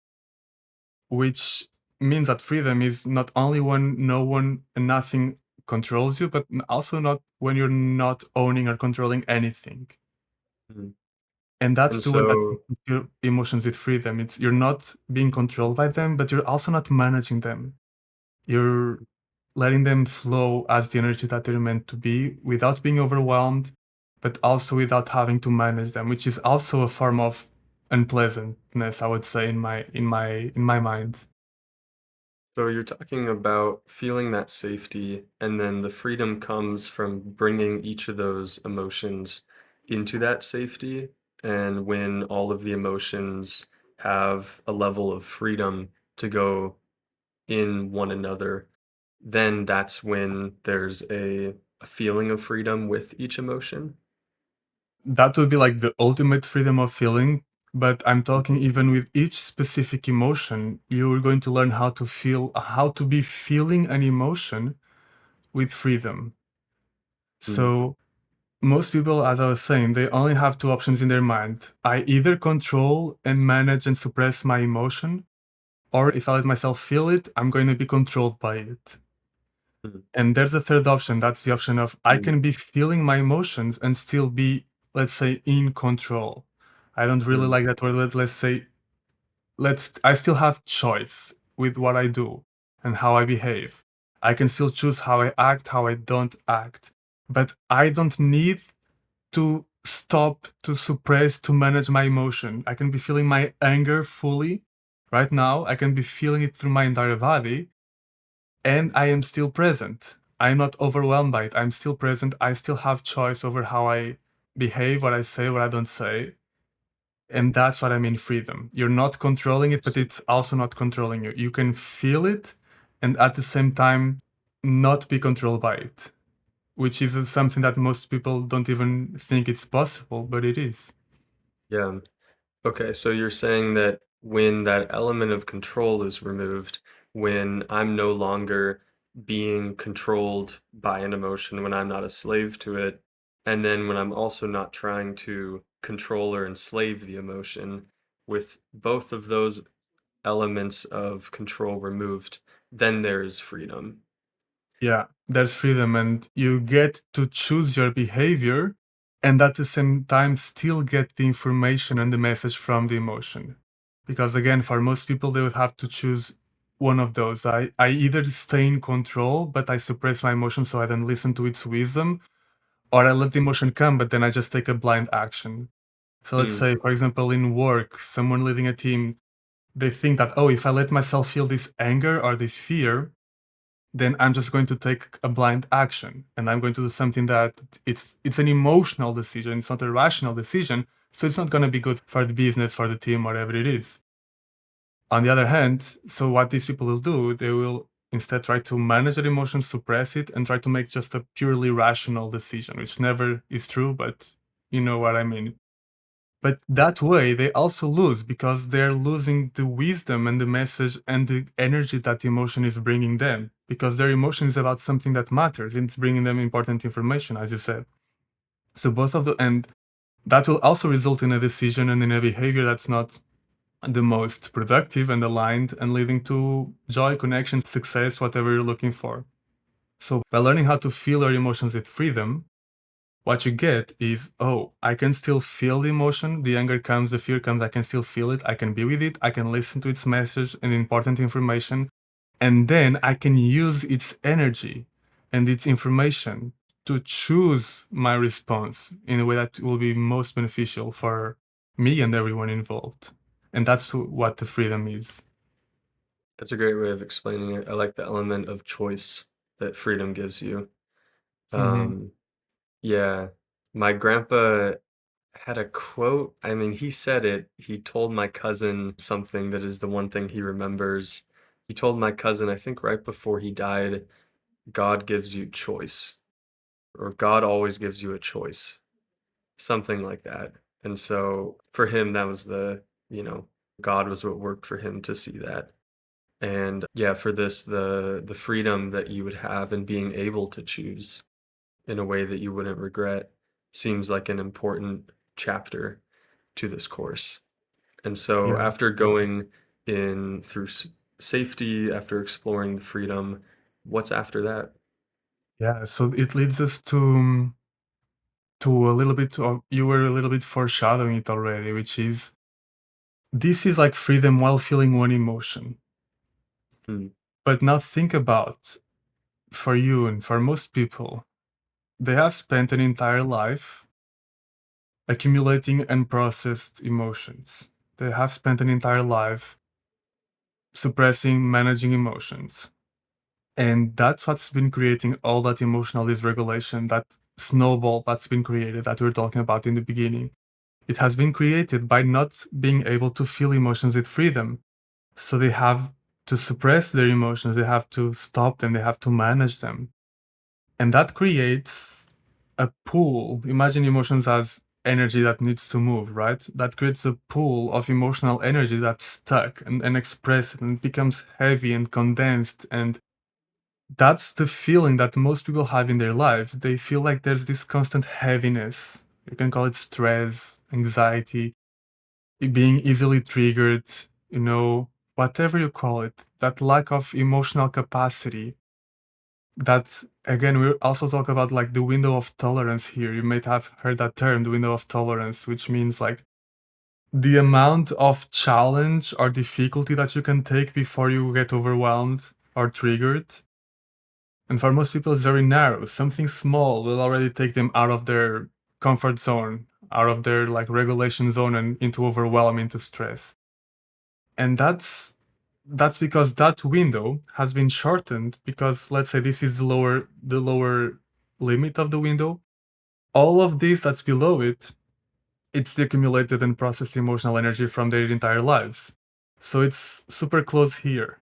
which means that freedom is not only when no one and nothing controls you, but also not when you're not owning or controlling anything. Mhm. And that's And the way that you so, can feel emotions with freedom. It's you're not being controlled by them, but you're also not managing them. You're letting them flow as the energy that they're meant to be without being overwhelmed, but also without having to manage them, which is also a form of unpleasantness, I would say, in my mind. so you're talking about feeling that safety, and then the freedom comes from bringing each of those emotions into that safety. And when all of the emotions have a level of freedom to go in one another, then that's when there's a feeling of freedom with each emotion. That would be like the ultimate freedom of feeling, but I'm talking even with each specific emotion, you're going to learn how to be feeling an emotion with freedom. Mm, So most people, as I was saying, they only have two options in their mind. I either control and manage and suppress my emotion, or if I let myself feel it, I'm going to be controlled by it. mm, And there's a third option. That's the option of I mm, can be feeling my emotions and still be, let's say, in control. I don't really mm, like that word, but let's say, I still have choice with what I do and how I behave. I can still choose how I act, how I don't act. But I don't need to stop, to suppress, to manage my emotion. I can be feeling my anger fully right now. I can be feeling it through my entire body, and I am still present. I'm not overwhelmed by it. I'm still present. I still have choice over how I behave, what I say, what I don't say. And that's what I mean freedom. You're not controlling it, but it's also not controlling you. You can feel it and at the same time not be controlled by it, which is something that most people don't even think it's possible, but it is. yeah. Okay, so you're saying that when that element of control is removed, when I'm no longer being controlled by an emotion, when I'm not a slave to it, and then when I'm also not trying to control or enslave the emotion, with both of those elements of control removed, then there is freedom. Yeah, there's freedom, and you get to choose your behavior, and at the same time, still get the information and the message from the emotion. Because again, for most people, they would have to choose one of those. I either stay in control, but I suppress my emotion so I don't listen to its wisdom, or I let the emotion come, but then I just take a blind action. So let's Mm, say, for example, in work, someone leading a team, they think that, oh, if I let myself feel this anger or this fear, then I'm just going to take a blind action and I'm going to do something that it's an emotional decision, it's not a rational decision, so it's not going to be good for the business, for the team, whatever it is. On the other hand, so what these people will do, they will instead try to manage their emotions, suppress it, and try to make just a purely rational decision, which never is true, but you know what I mean. But that way, they also lose because they're losing the wisdom and the message and the energy that the emotion is bringing them. Because their emotion is about something that matters. It's bringing them important information, as you said. So both of the and that will also result in a decision and in a behavior that's not the most productive and aligned and leading to joy, connection, success, whatever you're looking for. So by learning how to feel your emotions with freedom, what you get is, oh, I can still feel the emotion. The anger comes, the fear comes. I can still feel it. I can be with it. I can listen to its message and important information. And then I can use its energy and its information to choose my response in a way that will be most beneficial for me and everyone involved. And that's what the freedom is. that's a great way of explaining it. I like the element of choice that freedom gives you. Hmm. Um, yeah, my grandpa had a quote. I mean, he said it. He told my cousin something that is the one thing he remembers. He told my cousin, I think right before he died, God gives you choice, or God always gives you a choice, something like that. And so for him, that was God was what worked for him to see that. And yeah, for this, the freedom that you would have in being able to choose in a way that you wouldn't regret seems like an important chapter to this course. And so Yeah. after going in through safety, after exploring the freedom, what's after that? Yeah. So it leads us to a little bit of, you were a little bit foreshadowing it already, which is this is like freedom while feeling one emotion. Hmm. But now think about, for you and for most people, they have spent an entire life accumulating unprocessed emotions. They have spent an entire life suppressing, managing emotions. And that's what's been creating all that emotional dysregulation, that snowball that's been created that we were talking about in the beginning. It has been created by not being able to feel emotions with freedom. So they have to suppress their emotions, they have to stop them, they have to manage them. And that creates a pool. Imagine emotions as energy that needs to move, right? That creates a pool of emotional energy that's stuck and expressed and it becomes heavy and condensed. And that's the feeling that most people have in their lives. They feel like there's this constant heaviness. You can call it stress, anxiety, being easily triggered, you know, whatever you call it, that lack of emotional capacity. That again, we also talk about like the window of tolerance here. You might have heard that term, the window of tolerance, which means like the amount of challenge or difficulty that you can take before you get overwhelmed or triggered. And for most people, it's very narrow. Something small will already take them out of their comfort zone, out of their like regulation zone and into overwhelm, into stress. And that's because that window has been shortened because let's say this is the lower limit of the window. All of this that's below it, it's the accumulated and processed emotional energy from their entire lives. So it's super close here.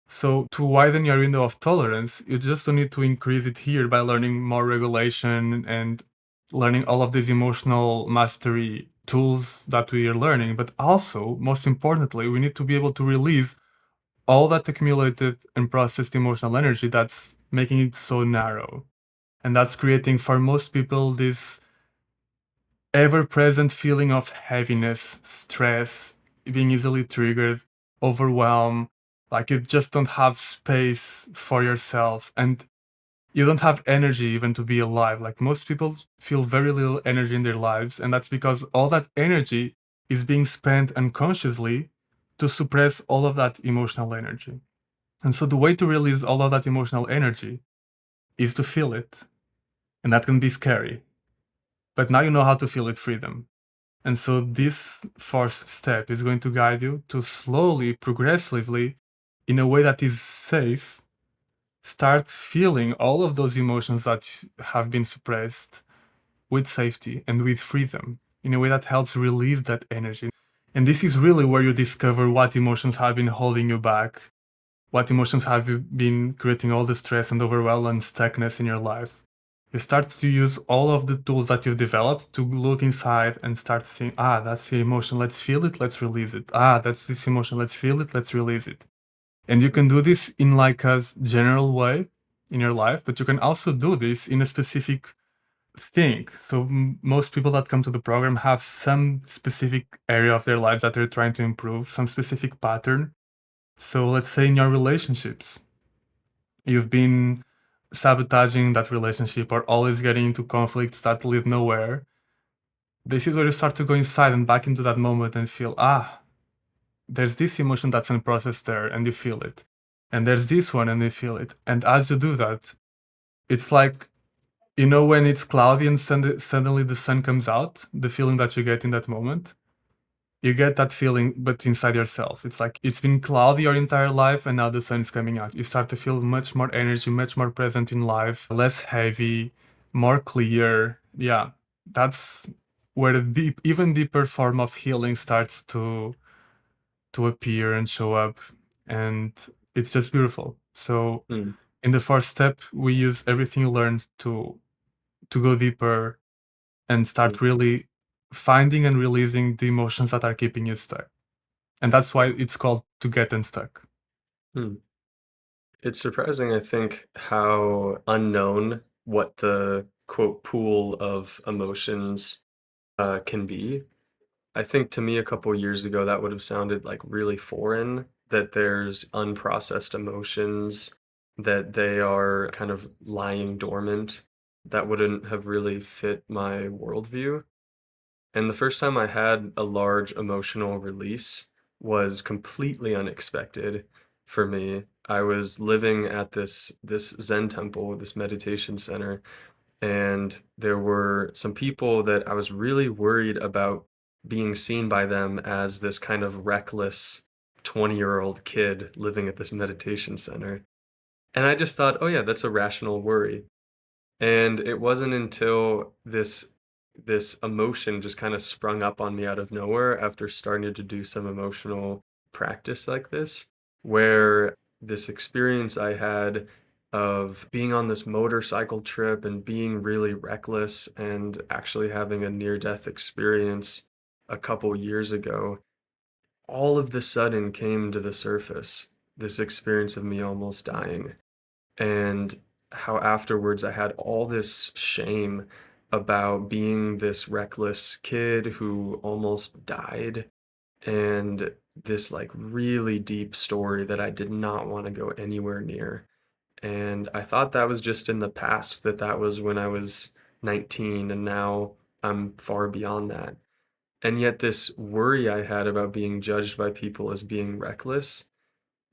So to widen your window of tolerance, you just don't need to increase it here by learning more regulation and learning all of these emotional mastery tools that we are learning. But also, most importantly, we need to be able to release all that accumulated and processed emotional energy that's making it so narrow. And that's creating for most people this ever present feeling of heaviness, stress, being easily triggered, overwhelmed, like you just don't have space for yourself and you don't have energy even to be alive. Like most people feel very little energy in their lives, and that's because all that energy is being spent unconsciously to suppress all of that emotional energy. And so the way to release all of that emotional energy is to feel it. And that can be scary. But now you know how to feel it freedom. And so this first step is going to guide you to slowly, progressively, in a way that is safe, start feeling all of those emotions that have been suppressed with safety and with freedom in a way that helps release that energy. And this is really where you discover what emotions have been holding you back, what emotions have you been creating all the stress and overwhelm and stuckness in your life. You start to use all of the tools that you've developed to look inside and start seeing, that's the emotion, let's feel it, let's release it. That's this emotion, let's feel it, let's release it. And you can do this in like a general way in your life, but you can also do this in a specific thing. So most people that come to the program have some specific area of their lives that they're trying to improve, some specific pattern. So let's say in your relationships, you've been sabotaging that relationship or always getting into conflicts that lead nowhere. This is where you start to go inside and back into that moment and feel, there's this emotion that's unprocessed there, and you feel it. And there's this one, and you feel it. And as you do that, it's like, when it's cloudy and suddenly the sun comes out, the feeling that you get in that moment, you get that feeling, but inside yourself. It's like it's been cloudy your entire life, and now the sun is coming out. You start to feel much more energy, much more present in life, less heavy, more clear. Yeah, that's where the even deeper form of healing starts to appear and show up, and it's just beautiful. So Mm, in the first step, we use everything learned to go deeper and mm, start really finding and releasing the emotions that are keeping you stuck. And that's why it's called to get unstuck. mm. It's surprising, I think, how unknown what the quote pool of emotions can be. I think to me a couple years ago that would have sounded like really foreign, that there's unprocessed emotions, that they are kind of lying dormant. That wouldn't have really fit my worldview. And the first time I had a large emotional release was completely unexpected for me. I was living at this Zen temple, this meditation center, and there were some people that I was really worried about being seen by them as this kind of reckless 20-year-old kid living at this meditation center. And I just thought, oh yeah, that's a rational worry. And it wasn't until this emotion just kind of sprung up on me out of nowhere after starting to do some emotional practice like this, where this experience I had of being on this motorcycle trip and being really reckless and actually having a near-death experience a couple years ago, all of the sudden came to the surface, this experience of me almost dying and how afterwards I had all this shame about being this reckless kid who almost died and this like really deep story that I did not want to go anywhere near. And I thought that was just in the past, that was when I was 19, and now I'm far beyond that. And yet this worry I had about being judged by people as being reckless,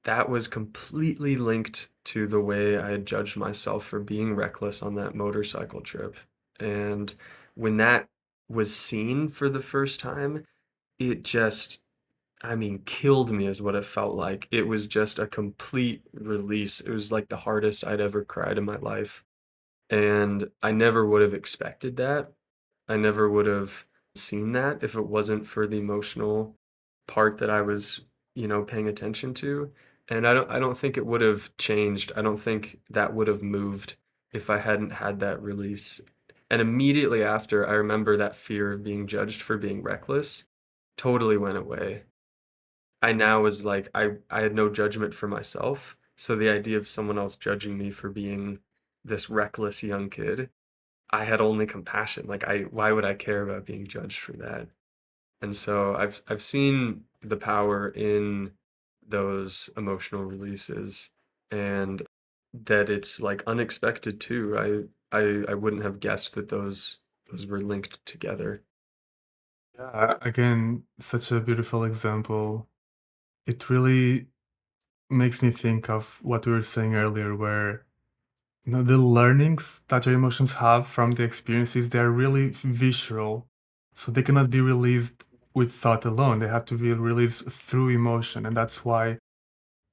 that was completely linked to the way I had judged myself for being reckless on that motorcycle trip. And when that was seen for the first time, it just, I mean, killed me is what it felt like. It was just a complete release. It was like the hardest I'd ever cried in my life. And I never would have expected that. I never would have seen that if it wasn't for the emotional part that I was, paying attention to. And I don't think it would have changed. I don't think that would have moved if I hadn't had that release. And immediately after, I remember that fear of being judged for being reckless totally went away. I now was like I had no judgment for myself. So the idea of someone else judging me for being this reckless young kid I had only compassion. Like why would I care about being judged for that? And so I've seen the power in those emotional releases and that it's like unexpected too. I wouldn't have guessed that those were linked together. Yeah, again, such a beautiful example. It really makes me think of what we were saying earlier, where the learnings that your emotions have from the experiences, they're really visceral. So they cannot be released with thought alone. They have to be released through emotion. And that's why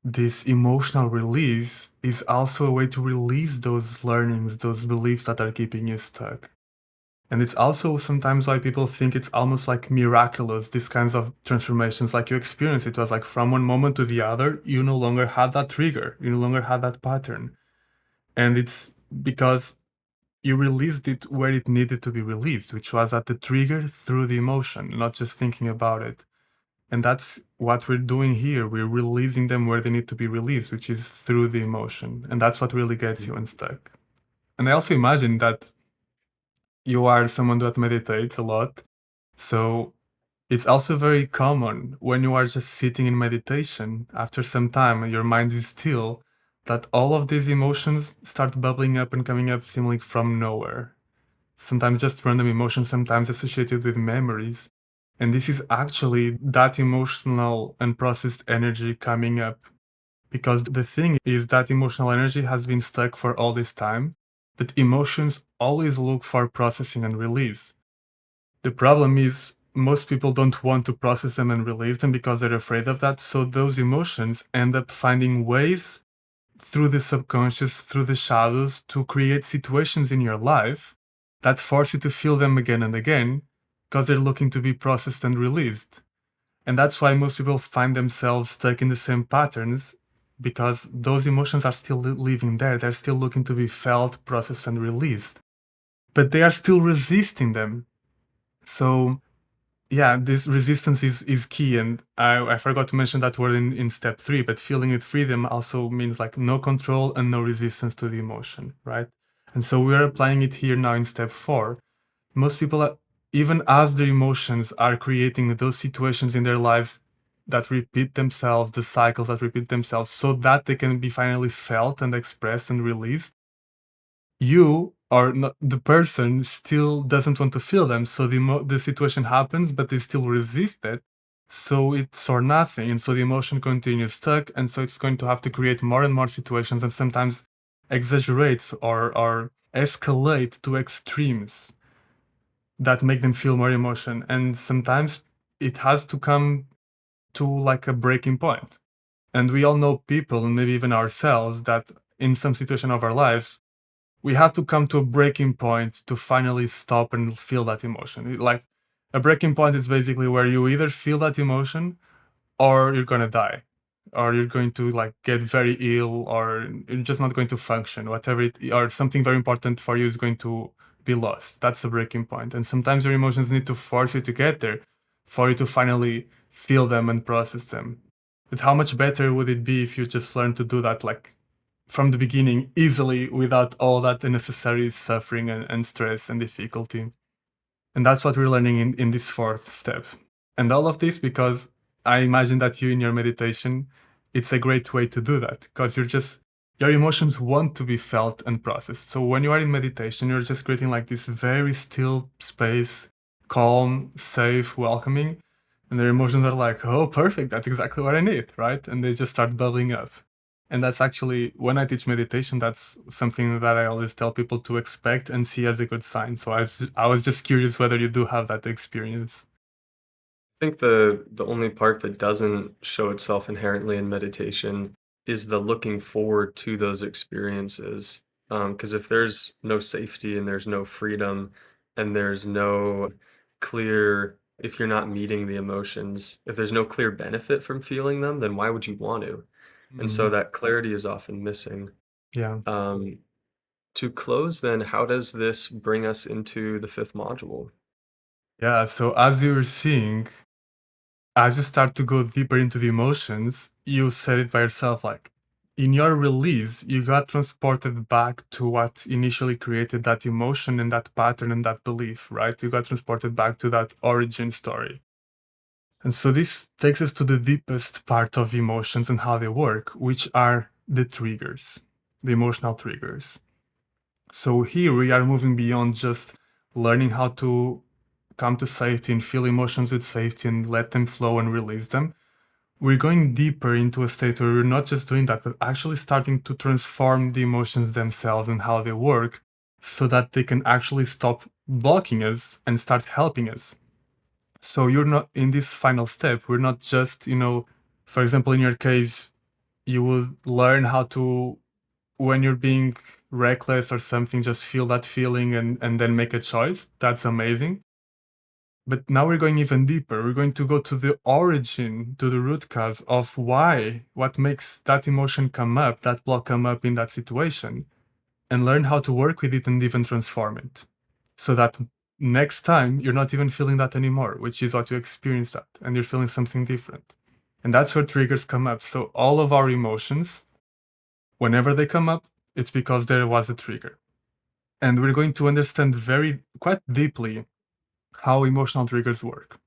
this emotional release is also a way to release those learnings, those beliefs that are keeping you stuck. And it's also sometimes why people think it's almost like miraculous, these kinds of transformations like you experience. It was like from one moment to the other, you no longer had that trigger, you no longer had that pattern. And it's because you released it where it needed to be released, which was at the trigger through the emotion, not just thinking about it. And that's what we're doing here. We're releasing them where they need to be released, which is through the emotion. And that's what really gets you unstuck. And I also imagine that you are someone that meditates a lot. So it's also very common when you are just sitting in meditation, after some time and your mind is still, that all of these emotions start bubbling up and coming up seemingly from nowhere. Sometimes just random emotions, sometimes associated with memories. And this is actually that emotional unprocessed energy coming up. Because the thing is that emotional energy has been stuck for all this time, but emotions always look for processing and release. The problem is most people don't want to process them and release them because they're afraid of that. So those emotions end up finding ways through the subconscious, through the shadows, to create situations in your life that force you to feel them again and again because they're looking to be processed and released. And that's why most people find themselves stuck in the same patterns because those emotions are still living there. They're still looking to be felt, processed, and released. But they are still resisting them. So yeah, this resistance is key. And I forgot to mention that word in step three, but feeling with freedom also means like no control and no resistance to the emotion, right? And so we are applying it here now in step four. Most people, even as their emotions are creating those situations in their lives that repeat themselves, the cycles that repeat themselves, so that they can be finally felt and expressed and released, you or not, the person still doesn't want to feel them. So the situation happens, but they still resist it. So it's or nothing. And so the emotion continues stuck. And so it's going to have to create more and more situations and sometimes exaggerate or escalate to extremes that make them feel more emotion. And sometimes it has to come to like a breaking point. And we all know people, and maybe even ourselves, that in some situation of our lives, we have to come to a breaking point to finally stop and feel that emotion. Like a breaking point is basically where you either feel that emotion or you're gonna die, or you're going to like get very ill, or you're just not going to function. Whatever it, or something very important for you is going to be lost. That's the breaking point. And sometimes your emotions need to force you to get there, for you to finally feel them and process them. But how much better would it be if you just learn to do that, like from the beginning, easily, without all that unnecessary suffering and stress and difficulty? And that's what we're learning in this fourth step. And all of this because I imagine that you in your meditation, it's a great way to do that because your emotions want to be felt and processed. So when you are in meditation, you're just creating like this very still space, calm, safe, welcoming. And their emotions are like, oh, perfect, that's exactly what I need, right? And they just start bubbling up. And that's actually, when I teach meditation, that's something that I always tell people to expect and see as a good sign. So I was just curious whether you do have that experience. I think the only part that doesn't show itself inherently in meditation is the looking forward to those experiences. Because if there's no safety and there's no freedom and there's no clear, if you're not meeting the emotions, if there's no clear benefit from feeling them, then why would you want to? And so Mm, that clarity is often missing. yeah. Um, to close, then, how does this bring us into the fifth module? Yeah. So as you were seeing, as you start to go deeper into the emotions, you said it by yourself, like in your release, you got transported back to what initially created that emotion and that pattern and that belief, right? You got transported back to that origin story. And so this takes us to the deepest part of emotions and how they work, which are the triggers, the emotional triggers. So here we are moving beyond just learning how to come to safety and feel emotions with safety and let them flow and release them. We're going deeper into a state where we're not just doing that, but actually starting to transform the emotions themselves and how they work so that they can actually stop blocking us and start helping us. So you're not in this final step, we're not just, for example, in your case, you will learn how to, when you're being reckless or something, just feel that feeling and then make a choice. That's amazing. But now we're going even deeper. We're going to go to the origin, to the root cause of why, what makes that emotion come up, that block come up in that situation, and learn how to work with it and even transform it. So that next time you're not even feeling that anymore, which is what you experienced that, and you're feeling something different. And that's where triggers come up. So all of our emotions, whenever they come up, it's because there was a trigger. And we're going to understand quite deeply how emotional triggers work.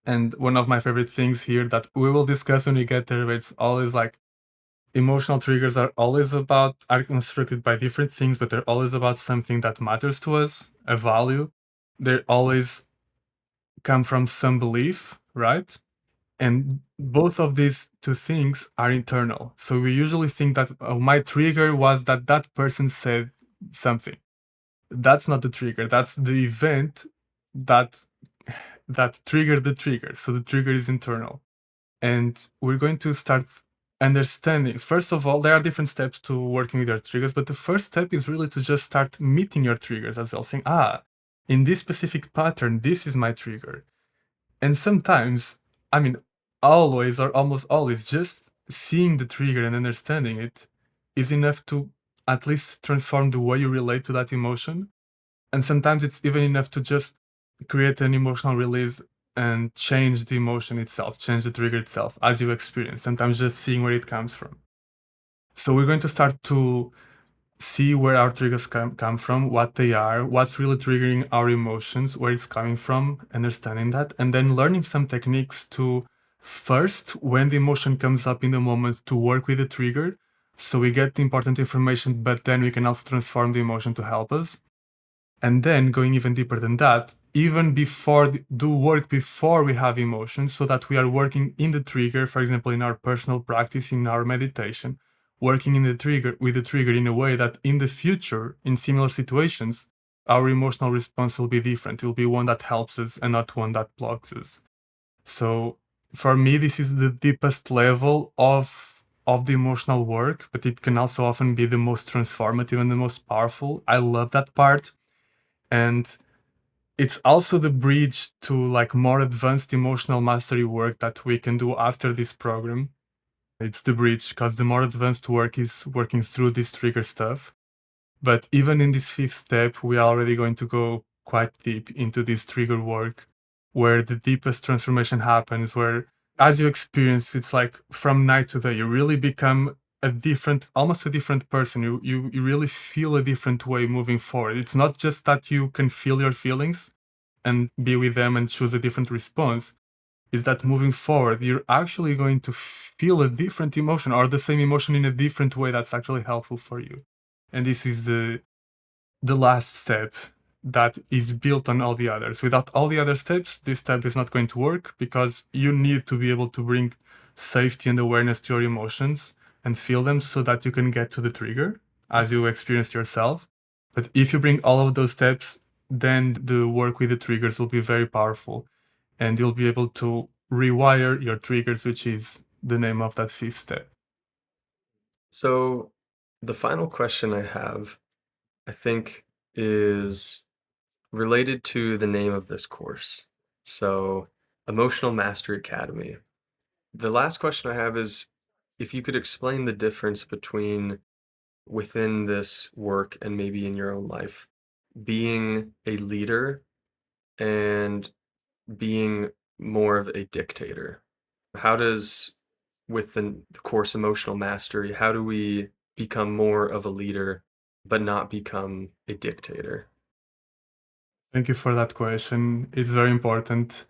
And one of my favorite things here that we will discuss when we get there, it's always like emotional triggers are constructed by different things, but they're always about something that matters to us, a value. They always come from some belief, right? And both of these two things are internal. So we usually think that my trigger was that that person said something. That's not the trigger. That's the event that that triggered the trigger. So the trigger is internal. And we're going to start understanding. First of all, there are different steps to working with your triggers, but the first step is really to just start meeting your triggers as well, saying, in this specific pattern, this is my trigger. And sometimes, I mean, always or almost always, just seeing the trigger and understanding it is enough to at least transform the way you relate to that emotion. And sometimes it's even enough to just create an emotional release and change the emotion itself, change the trigger itself as you experience, sometimes just seeing where it comes from. So we're going to start to see where our triggers come from, what they are, what's really triggering our emotions, where it's coming from, understanding that, and then learning some techniques to first, when the emotion comes up in the moment, to work with the trigger. So we get the important information, but then we can also transform the emotion to help us. And then going even deeper than that, even before do work before we have emotions, so that we are working in the trigger, for example, in our personal practice, in our meditation, working in the trigger with the trigger in a way that in the future, in similar situations, our emotional response will be different. It will be one that helps us and not one that blocks us. So for me, this is the deepest level of the emotional work, but it can also often be the most transformative and the most powerful. I love that part. And it's also the bridge to like more advanced emotional mastery work that we can do after this program. It's the bridge because the more advanced work is working through this trigger stuff. But even in this fifth step, we are already going to go quite deep into this trigger work, where the deepest transformation happens, where as you experience, it's like from night to day, you really become almost a different person. You really feel a different way moving forward. It's not just that you can feel your feelings and be with them and choose a different response. Is that moving forward, you're actually going to feel a different emotion or the same emotion in a different way that's actually helpful for you. And this is the last step that is built on all the others. Without all the other steps, this step is not going to work because you need to be able to bring safety and awareness to your emotions and feel them so that you can get to the trigger as you experienced yourself. But if you bring all of those steps, then the work with the triggers will be very powerful and you'll be able to rewire your triggers, which is the name of that fifth step. So the final question I have, I think, is related to the name of this course. So, Emotional Mastery Academy. The last question I have is if you could explain the difference between within this work and maybe in your own life, being a leader and being more of a dictator. How does with the course emotional mastery, how do we become more of a leader but not become a dictator? Thank you for that question. It's very important.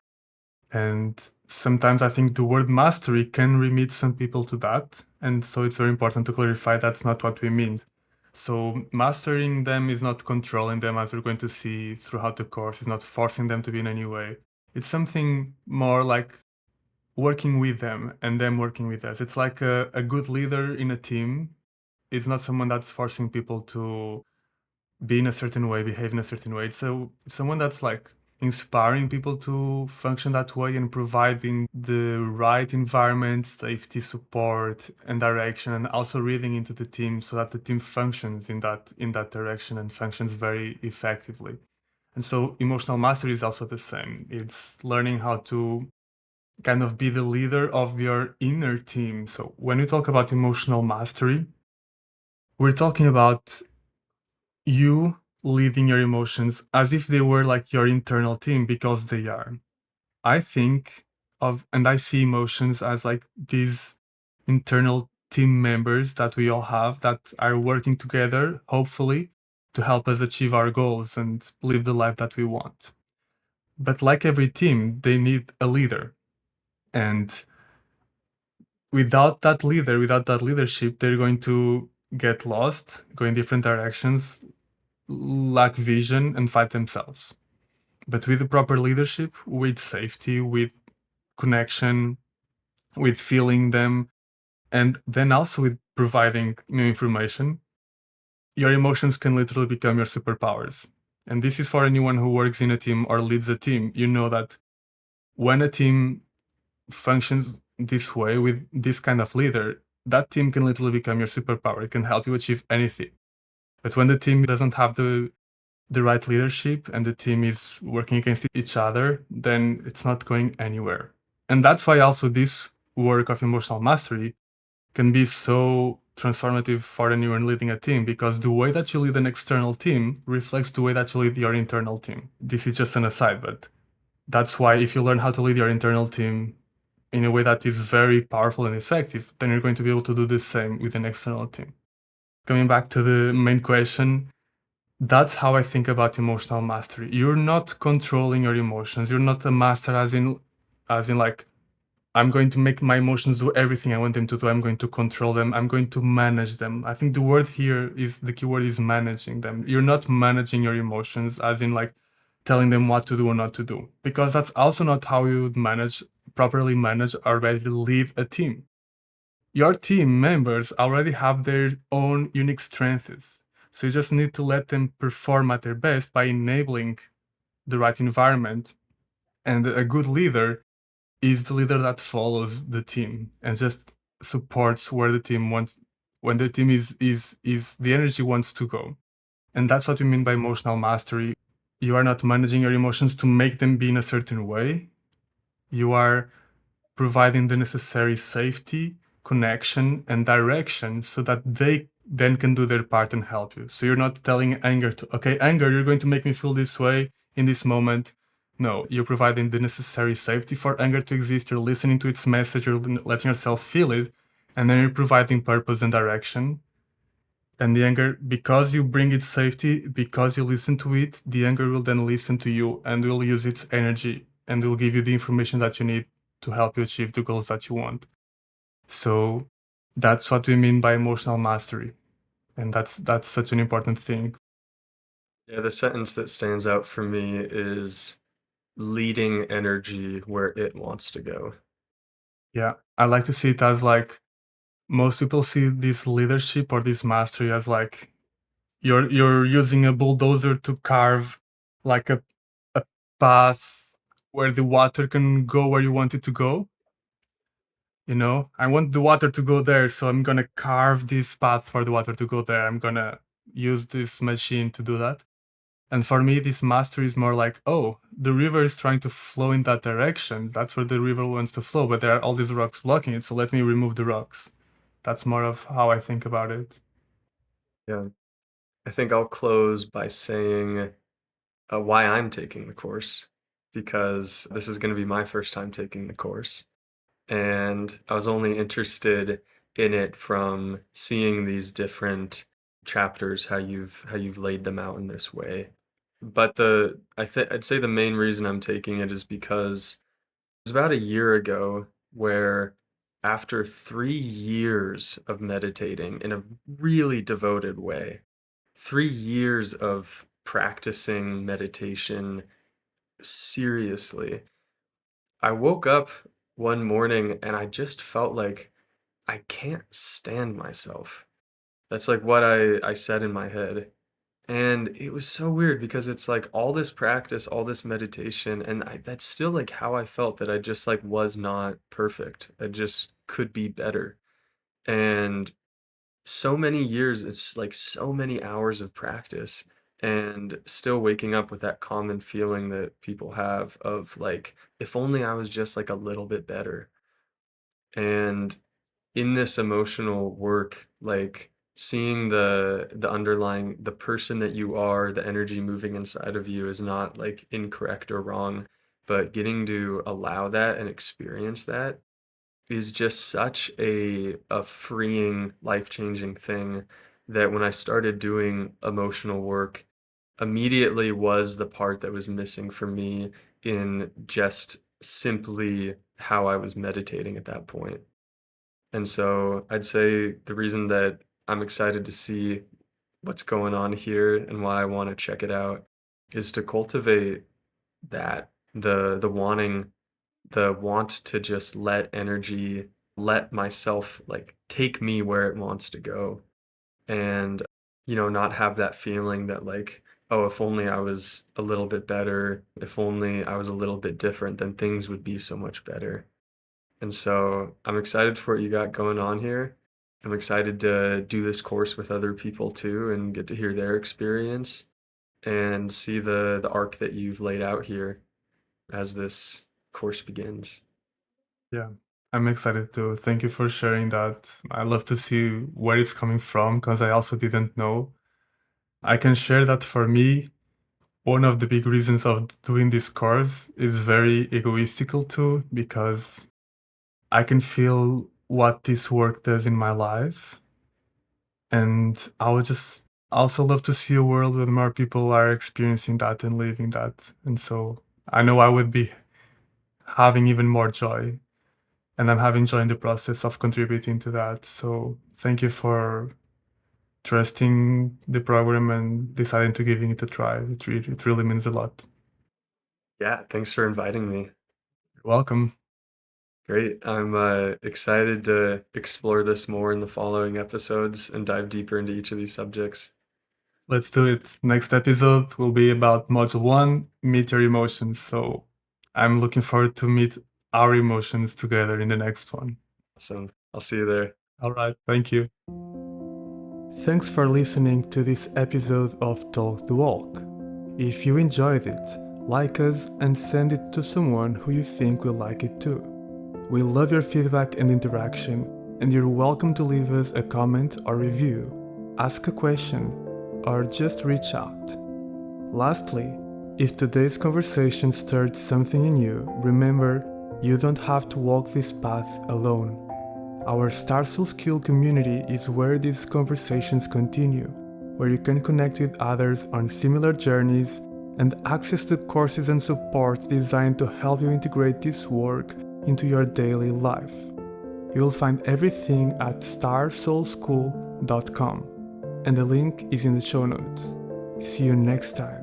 And sometimes I think the word mastery can remit some people to that. And so it's very important to clarify that's not what we mean. So mastering them is not controlling them, as we're going to see throughout the course. It's not forcing them to be in any way. It's something more like working with them and them working with us. It's like a good leader in a team. It's not someone that's forcing people to be in a certain way, behave in a certain way. So someone that's like inspiring people to function that way and providing the right environment, safety, support, and direction, and also reading into the team so that the team functions in that direction and functions very effectively. And so emotional mastery is also the same. It's learning how to kind of be the leader of your inner team. So when we talk about emotional mastery, we're talking about you leading your emotions as if they were like your internal team because they are. I think of and I see emotions as like these internal team members that we all have that are working together, hopefully, to help us achieve our goals and live the life that we want. But like every team, they need a leader. And without that leader, without that leadership, they're going to get lost, go in different directions, lack vision, and fight themselves. But with the proper leadership, with safety, with connection, with feeling them, and then also with providing new information, your emotions can literally become your superpowers. And this is for anyone who works in a team or leads a team. You know that when a team functions this way with this kind of leader, that team can literally become your superpower. It can help you achieve anything. But when the team doesn't have the right leadership and the team is working against each other, then it's not going anywhere. And that's why also this work of emotional mastery can be so transformative for anyone leading a team because the way that you lead an external team reflects the way that you lead your internal team. This is just an aside, but that's why if you learn how to lead your internal team in a way that is very powerful and effective, then you're going to be able to do the same with an external team. Coming back to the main question, that's how I think about emotional mastery. You're not controlling your emotions. You're not a master as in like I'm going to make my emotions do everything I want them to do. I'm going to control them. I'm going to manage them. I think the word here is the keyword is managing them. You're not managing your emotions as in like telling them what to do or not to do. Because that's also not how you would properly manage or really lead a team. Your team members already have their own unique strengths. So you just need to let them perform at their best by enabling the right environment. And a good leader is the leader that follows the team and just supports where the team wants when the team is the energy wants to go. And that's what we mean by emotional mastery. You are not managing your emotions to make them be in a certain way. You are providing the necessary safety, connection, and direction so that they then can do their part and help you. So you're not telling anger to, okay, anger, you're going to make me feel this way in this moment. No, you're providing the necessary safety for anger to exist. You're listening to its message, you're letting yourself feel it, and then you're providing purpose and direction. And the anger, because you bring it safety, because you listen to it, the anger will then listen to you and will use its energy and will give you the information that you need to help you achieve the goals that you want. So that's what we mean by emotional mastery. And that's such an important thing. Yeah, the sentence that stands out for me is leading energy where it wants to go. Yeah. I like to see it as like most people see this leadership or this mastery as like you're using a bulldozer to carve like a path where the water can go where you want it to go. You know, I want the water to go there, so I'm gonna carve this path for the water to go there. I'm gonna use this machine to do that. And for me, this mastery is more like, oh, the river is trying to flow in that direction. That's where the river wants to flow, but there are all these rocks blocking it, so let me remove the rocks. That's more of how I think about it. Yeah. I think I'll close by saying why I'm taking the course because this is going to be my first time taking the course. and I was only interested in it from seeing these different chapters, how you've laid them out in this way. But I'd say the main reason I'm taking it is because it was about a year ago where after 3 years of meditating in a really devoted way, 3 years of practicing meditation seriously, I woke up one morning and I just felt like I can't stand myself. That's like what I said in my head. And it was so weird because it's like all this practice, all this meditation, and that's still like how I felt that I just like was not perfect. I just could be better. And so many years, it's like so many hours of practice and still waking up with that common feeling that people have of like, if only I was just like a little bit better. And in this emotional work, like seeing the underlying the person that you are, the energy moving inside of you is not like incorrect or wrong, but getting to allow that and experience that is just such a freeing, life-changing thing that when I started doing emotional work, immediately was the part that was missing for me in just simply how I was meditating at that point. And so I'd say the reason that I'm excited to see what's going on here and why I want to check it out is to cultivate that the want to just let energy, let myself like take me where it wants to go, and not have that feeling that like, oh, if only I was a little bit better, if only I was a little bit different, then things would be so much better. And so I'm excited for what you got going on here. I'm excited to do this course with other people too and get to hear their experience and see the arc that you've laid out here as this course begins. Yeah, I'm excited too. Thank you for sharing that. I love to see where it's coming from because I also didn't know. I can share that for me, one of the big reasons of doing this course is very egoistical too, because I can feel what this work does in my life. And I would just also love to see a world where more people are experiencing that and living that. And so I know I would be having even more joy. And I'm having joy in the process of contributing to that. So thank you for trusting the program and deciding to giving it a try. It really means a lot. Yeah, thanks for inviting me. You're welcome. Great. I'm excited to explore this more in the following episodes and dive deeper into each of these subjects. Let's do it. Next episode will be about Module 1, Meet Your Emotions. So I'm looking forward to meet our emotions together in the next one. Awesome. I'll see you there. All right. Thank you. Thanks for listening to this episode of Talk the Walk. If you enjoyed it, like us and send it to someone who you think will like it too. We love your feedback and interaction, and you're welcome to leave us a comment or review, ask a question, or just reach out. Lastly, if today's conversation stirred something in you, remember, you don't have to walk this path alone. Our Star Soul Skill community is where these conversations continue, where you can connect with others on similar journeys and access the courses and support designed to help you integrate this work into your daily life. You will find everything at starsoulschool.com, and the link is in the show notes. See you next time.